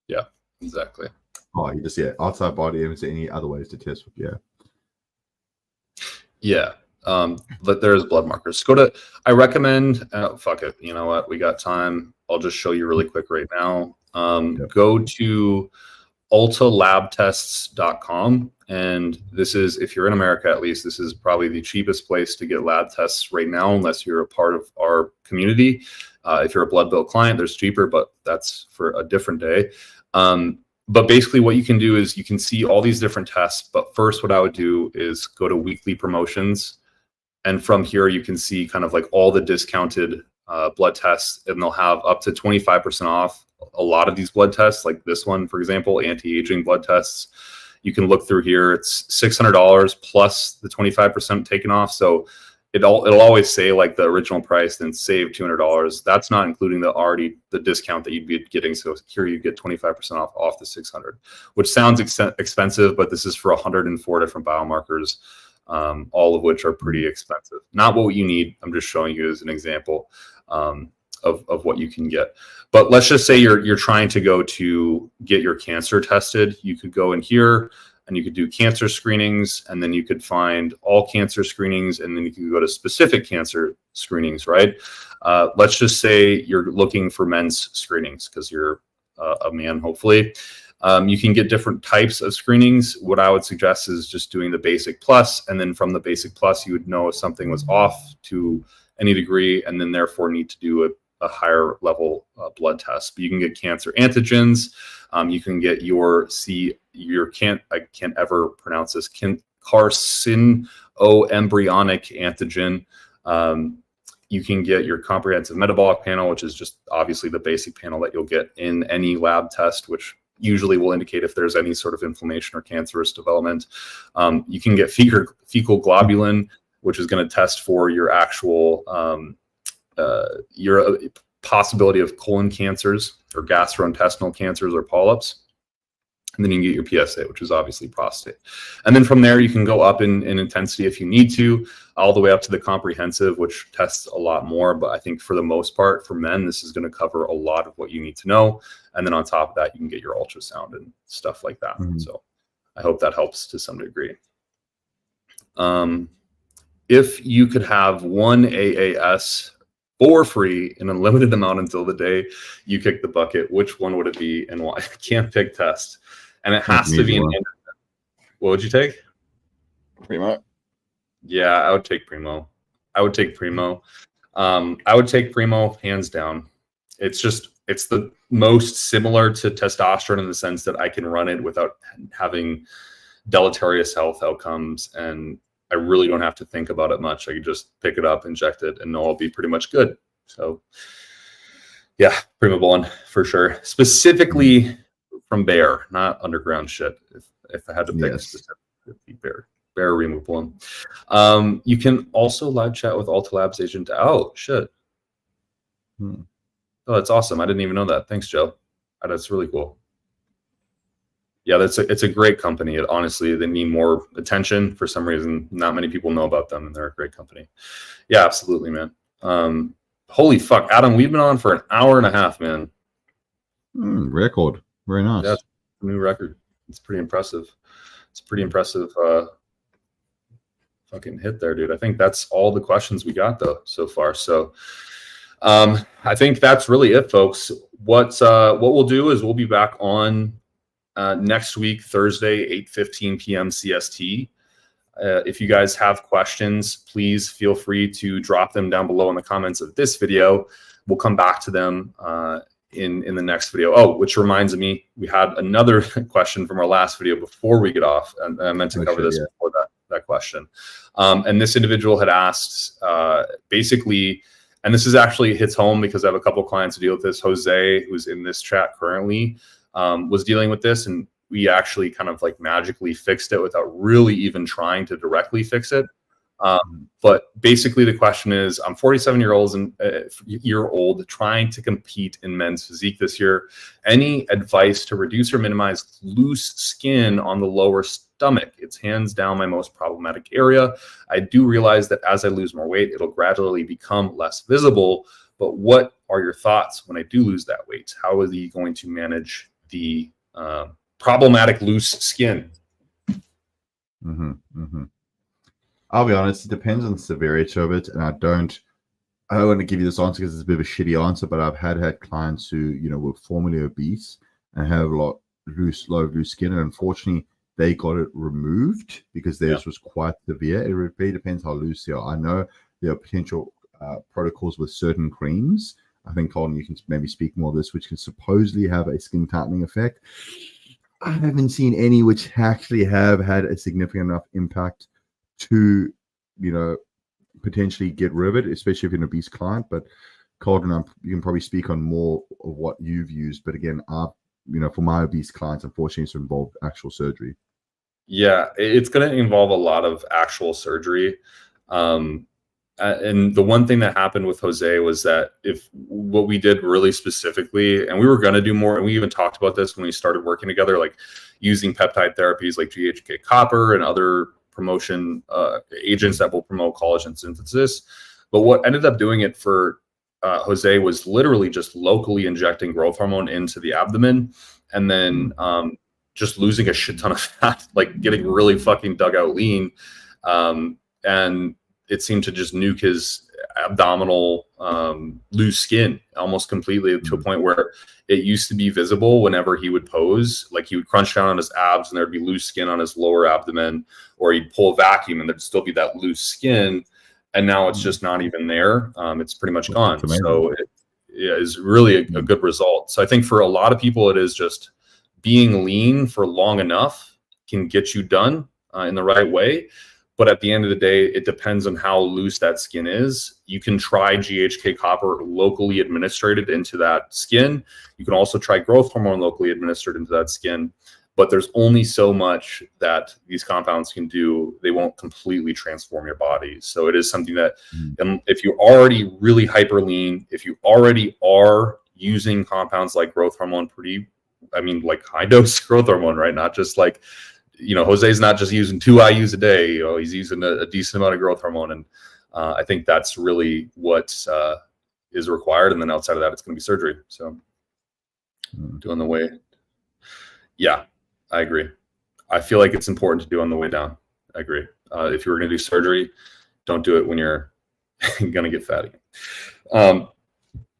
Yeah. Exactly.
Oh, you just outside body image, any other ways to test for?
Yeah. But there's blood markers. I recommend, fuck it. You know what? We got time. I'll just show you really quick right now. Go to ultalabtests.com. And this is, if you're in America, at least, this is probably the cheapest place to get lab tests right now, unless you're a part of our community. If you're a Bloodbuilt client, there's cheaper, but that's for a different day. But basically what you can do is you can see all these different tests. But first, what I would do is go to weekly promotions. And from here, you can see kind of like all the discounted blood tests, and they'll have up to 25% off a lot of these blood tests, like this one, for example, anti-aging blood tests. You can look through here. It's $600 plus the 25% taken off. So it'll always say like the original price, then save $200. That's not including the discount that you'd be getting. So here you get 25% off the 600, which sounds expensive, but this is for 104 different biomarkers, all of which are pretty expensive. Not what you need. I'm just showing you as an example. of what you can get. But let's just say you're trying to go to get your cancer tested. You could go in here and you could do cancer screenings, and then you could find all cancer screenings, and then you can go to specific cancer screenings, right? Let's just say you're looking for men's screenings because you're a man, hopefully. You can get different types of screenings. What I would suggest is just doing the basic plus, and then from the basic plus, you would know if something was off to any degree, and then therefore need to do a higher level blood test. But you can get cancer antigens. You can get I can't ever pronounce this, carcinoembryonic antigen. You can get your comprehensive metabolic panel, which is just obviously the basic panel that you'll get in any lab test, which usually will indicate if there's any sort of inflammation or cancerous development. You can get fecal globulin, which is going to test for your actual your possibility of colon cancers or gastrointestinal cancers or polyps. And then you can get your PSA, which is obviously prostate. And then from there, you can go up in intensity if you need to, all the way up to the comprehensive, which tests a lot more. But I think for the most part, for men, this is going to cover a lot of what you need to know. And then on top of that, you can get your ultrasound and stuff like that. Mm-hmm. So I hope that helps to some degree. If you could have one AAS for free in a limited amount until the day you kick the bucket, which one would it be and why? I can't pick test. And it has to be an androgen. What would you take?
Primo.
Yeah, I would take Primo. I would take Primo. I would take Primo hands down. It's the most similar to testosterone in the sense that I can run it without having deleterious health outcomes, and I really don't have to think about it much. I can just pick it up, inject it, and know I'll be pretty much good. So yeah, Primo Blonde for sure. Specifically from Bayer, not underground shit. If I had to pick a specific, Bayer removable one. You can also live chat with Alta Labs agent. Oh shit. Oh, that's awesome. I didn't even know that. Thanks, Joe. That's really cool. Yeah, it's a great company. Honestly, they need more attention for some reason. Not many people know about them, and they're a great company. Yeah, absolutely, man. Holy fuck, Adam, we've been on for an hour and a half, man.
Record. Very nice.
Yeah, new record. It's pretty impressive. It's a pretty impressive fucking hit there, dude. I think that's all the questions we got though so far. So I think that's really it, folks. What we'll do is we'll be back on next week, Thursday, 8:15 p.m. CST. If you guys have questions, please feel free to drop them down below in the comments of this video. We'll come back to them in the next video. Oh, which reminds me, we had another question from our last video before we get off, and I meant to cover this before that question. And this individual had asked basically, and this is actually hits home because I have a couple of clients who deal with this. Jose, who's in this chat currently, was dealing with this, and we actually kind of like magically fixed it without really even trying to directly fix it. But basically the question is, I'm 47 year old trying to compete in men's physique this year. Any advice to reduce or minimize loose skin on the lower stomach? It's hands down my most problematic area. I do realize that as I lose more weight, it'll gradually become less visible. But what are your thoughts when I do lose that weight? How is he going to manage the problematic loose skin?
I'll be honest, it depends on the severity of it, and I don't want to give you this answer because it's a bit of a shitty answer, but I've had clients who, were formerly obese and have a lot of loose skin, and unfortunately they got it removed because theirs was quite severe. It really depends how loose they are. I know there are potential protocols with certain creams. I think, Kolton, you can maybe speak more of this, which can supposedly have a skin tightening effect. I haven't seen any which actually have had a significant enough impact to, potentially get rid of it, especially if you're an obese client. But Kolton, you can probably speak on more of what you've used. But again, for my obese clients, unfortunately, it's involved actual surgery.
Yeah, it's going to involve a lot of actual surgery. And the one thing that happened with Jose was that what we did really specifically, and we were going to do more, and we even talked about this when we started working together, like using peptide therapies like GHK copper and other promotion agents that will promote collagen synthesis. But what ended up doing it for Jose was literally just locally injecting growth hormone into the abdomen, and then just losing a shit ton of fat, like getting really fucking dug out lean. And it seemed to just nuke his abdominal loose skin almost completely, to a point where it used to be visible whenever he would pose. Like he would crunch down on his abs and there'd be loose skin on his lower abdomen, or he'd pull a vacuum and there'd still be that loose skin. And now it's just not even there. It's pretty much gone. So it is really a good result. So I think for a lot of people, it is just being lean for long enough can get you done in the right way. But at the end of the day, it depends on how loose that skin is. You can try GHK copper locally administered into that skin. You can also try growth hormone locally administered into that skin. But there's only so much that these compounds can do. They won't completely transform your body. So it is something that if you're already really hyper lean, if you already are using compounds like growth hormone, like high dose growth hormone, right? Not just like, Jose's not just using 2 IUs a day, he's using a decent amount of growth hormone. And I think that's really what is required. And then outside of that, it's going to be surgery. So do on the way. Yeah, I agree. I feel like it's important to do on the way down. I agree. If you were going to do surgery, don't do it when you're going to get fatty.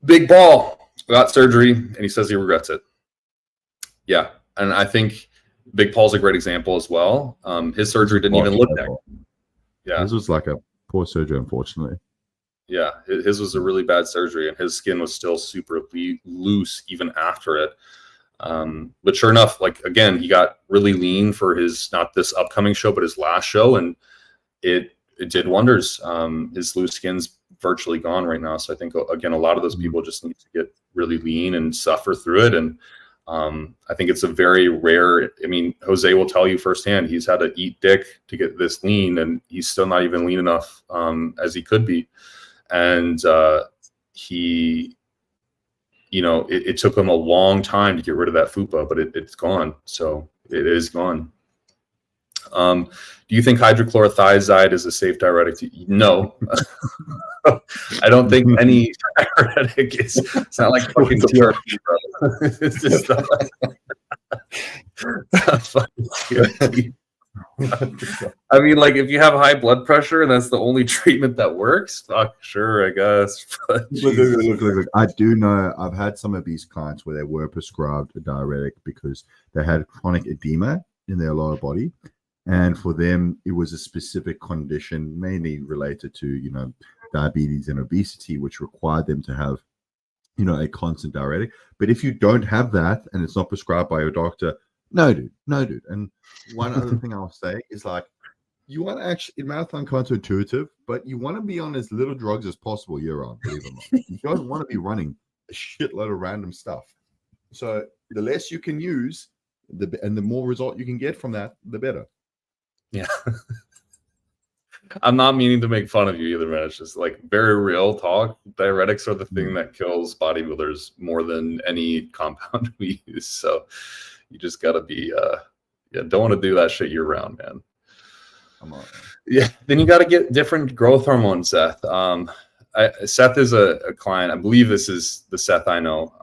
Big Ball got surgery and he says he regrets it. Yeah. And I think Big Paul's a great example as well. His surgery didn't even look that good. Yeah.
This was like a poor surgery, unfortunately.
Yeah. His was a really bad surgery and his skin was still super loose even after it. But sure enough, like, again, he got really lean for his, not this upcoming show, but his last show. And it did wonders. His loose skin's virtually gone right now. So I think, again, a lot of those people just need to get really lean and suffer through it. And I think it's a very rare, Jose will tell you firsthand, he's had to eat dick to get this lean, and he's still not even lean enough as he could be. And it took him a long time to get rid of that fupa, but it's gone. So it is gone. Do you think hydrochlorothiazide is a safe diuretic? No. I don't think any diuretic is. It's not like fucking TRT, bro. It's just like if you have high blood pressure and that's the only treatment that works, fuck, sure, I guess. But
look. I do know I've had some of these clients where they were prescribed a diuretic because they had chronic edema in their lower body. And for them, it was a specific condition, mainly related to, diabetes and obesity, which required them to have, a constant diuretic. But if you don't have that and it's not prescribed by your doctor, no, dude. And one other thing I'll say is, like, you want to actually, it might sound counterintuitive, but you want to be on as little drugs as possible year-round, believe it or not. You don't want to be running a shitload of random stuff. So the less you can use, and the more result you can get from that, the better.
Yeah. I'm not meaning to make fun of you either, man. It's just like very real talk. Diuretics are the thing that kills bodybuilders more than any compound we use. So you just got to be, don't want to do that shit year round, man. Yeah. Then you got to get different growth hormones, Seth. Seth is a client. I believe this is the Seth I know.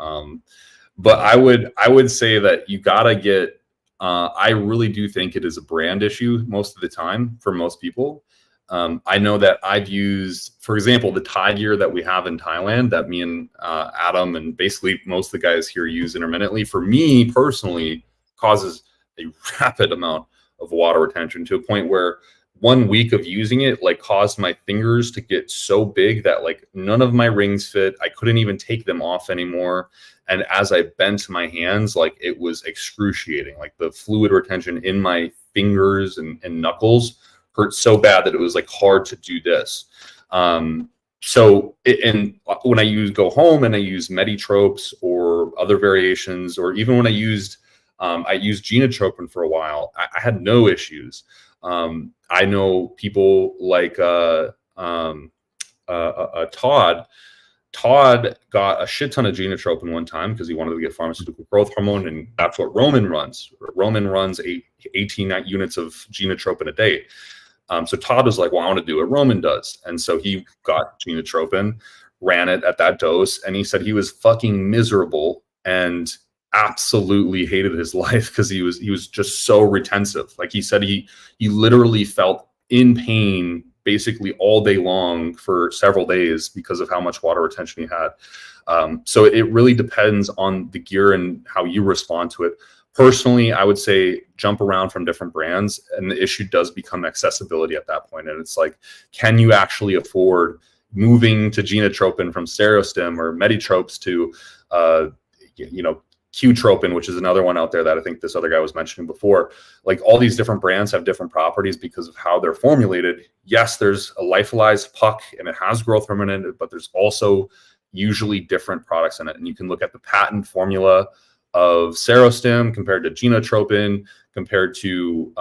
But I would say that you got to get, I really do think it is a brand issue most of the time for most people. I know that I've used, for example, the Tide gear that we have in Thailand that me and Adam and basically most of the guys here use intermittently. For me personally, causes a rapid amount of water retention to a point where 1 week of using it like caused my fingers to get so big that like none of my rings fit. I couldn't even take them off anymore. And as I bent my hands, like it was excruciating. Like the fluid retention in my fingers and knuckles hurt so bad that it was like hard to do this. And when I go home and I use Meditropes or other variations, or even when I used Genotropin for a while, I had no issues. I know people like Todd. Todd got a shit ton of Genotropin one time because he wanted to get pharmaceutical growth hormone, and that's what Roman runs. Roman runs 18 units of Genotropin a day. So Todd was like, well, I want to do what Roman does. And so he got Genotropin. ran it at that dose, and he said he was fucking miserable and absolutely hated his life because he was just so retentive. Like he said, he literally felt in pain basically all day long for several days because of how much water retention he had. So it really depends on the gear and how you respond to it. Personally, I would say jump around from different brands, and the issue does become accessibility at that point. And it's like, can you actually afford moving to genotropin from Stereostim, or Meditropes to, Qtropin, which is another one out there that I think this other guy was mentioning before. Like, all these different brands have different properties because of how they're formulated. Yes, there's a lyophilized puck and it has growth hormone in it, but there's also usually different products in it. And you can look at the patent formula of Serostim compared to Genotropin, compared to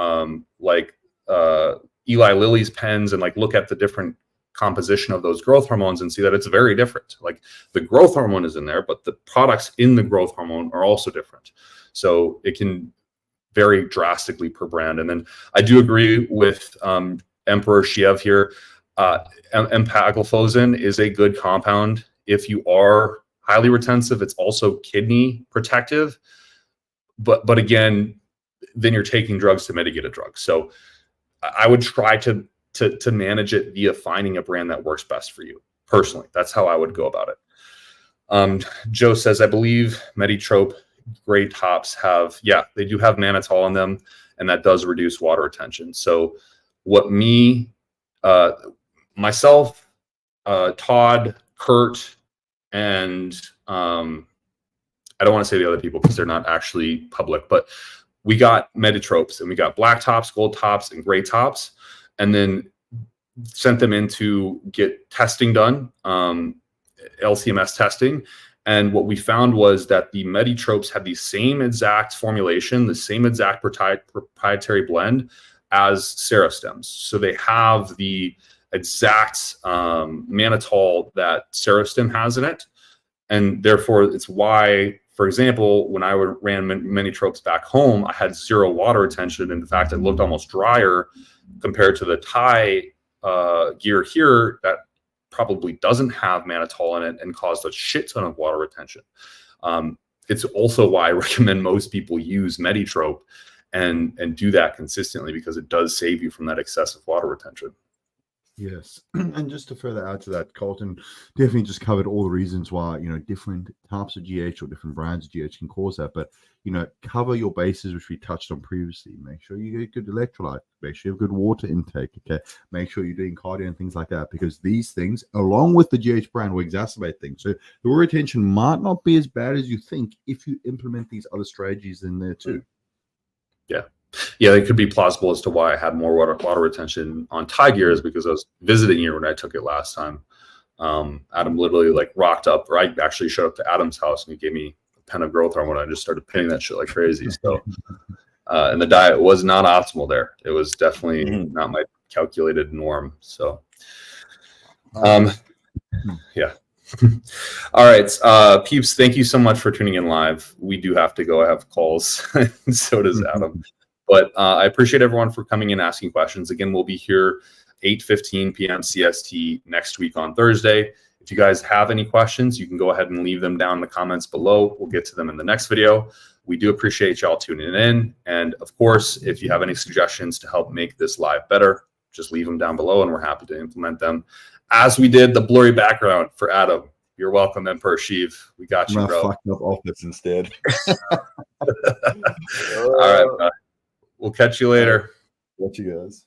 Eli Lilly's pens, and like look at the different composition of those growth hormones and see that it's very different. Like, the growth hormone is in there, but the products in the growth hormone are also different. So it can vary drastically per brand. And then I do agree with Emperor Shiev here. Empagliflozin is a good compound. If you are highly retentive, it's also kidney protective. But again, then you're taking drugs to mitigate a drug. So I would try to manage it via finding a brand that works best for you. Personally, that's how I would go about it. Joe says, I believe Meditrope gray tops they do have mannitol in them, and that does reduce water retention. So what myself, Todd, Kurt, and I don't want to say the other people because they're not actually public, but we got Meditropes, and we got black tops, gold tops, and gray tops, and then sent them in to get testing done, LCMS testing. And what we found was that the Meditropes had the same exact formulation, the same exact proprietary blend as Serostems. So they have the exact mannitol that Serostim has in it. And therefore, it's why, for example, when I ran Meditropes back home, I had zero water retention. And in fact, it looked almost drier compared to the Thai gear here that probably doesn't have mannitol in it and caused a shit ton of water retention. It's also why I recommend most people use Meditrope and do that consistently, because it does save you from that excessive water retention.
Yes. And just to further add to that, Kolton definitely just covered all the reasons why, different types of GH or different brands of GH can cause that. But, cover your bases, which we touched on previously. Make sure you get good electrolyte. Make sure you have good water intake. Okay. Make sure you're doing cardio and things like that, because these things, along with the GH brand, will exacerbate things. So the water retention might not be as bad as you think if you implement these other strategies in there too.
Yeah, it could be plausible as to why I had more water retention on Thai gear, is because I was visiting here when I took it last time. Adam literally rocked up, or I actually showed up to Adam's house and he gave me a pen of growth hormone. I just started pinning that shit like crazy. So, and the diet was not optimal there. It was definitely not my calculated norm. So, yeah. All right, peeps, thank you so much for tuning in live. We do have to go. I have calls, and so does Adam. But I appreciate everyone for coming in, asking questions. Again, we'll be here 8:15 p.m. CST next week on Thursday. If you guys have any questions, you can go ahead and leave them down in the comments below. We'll get to them in the next video. We do appreciate y'all tuning in. And of course, if you have any suggestions to help make this live better, just leave them down below and we're happy to implement them. As we did the blurry background for Adam. You're welcome, Emperor Sheev. We got you, bro.
Fucked up office instead.
All right, bro. We'll catch you later.
What you guys.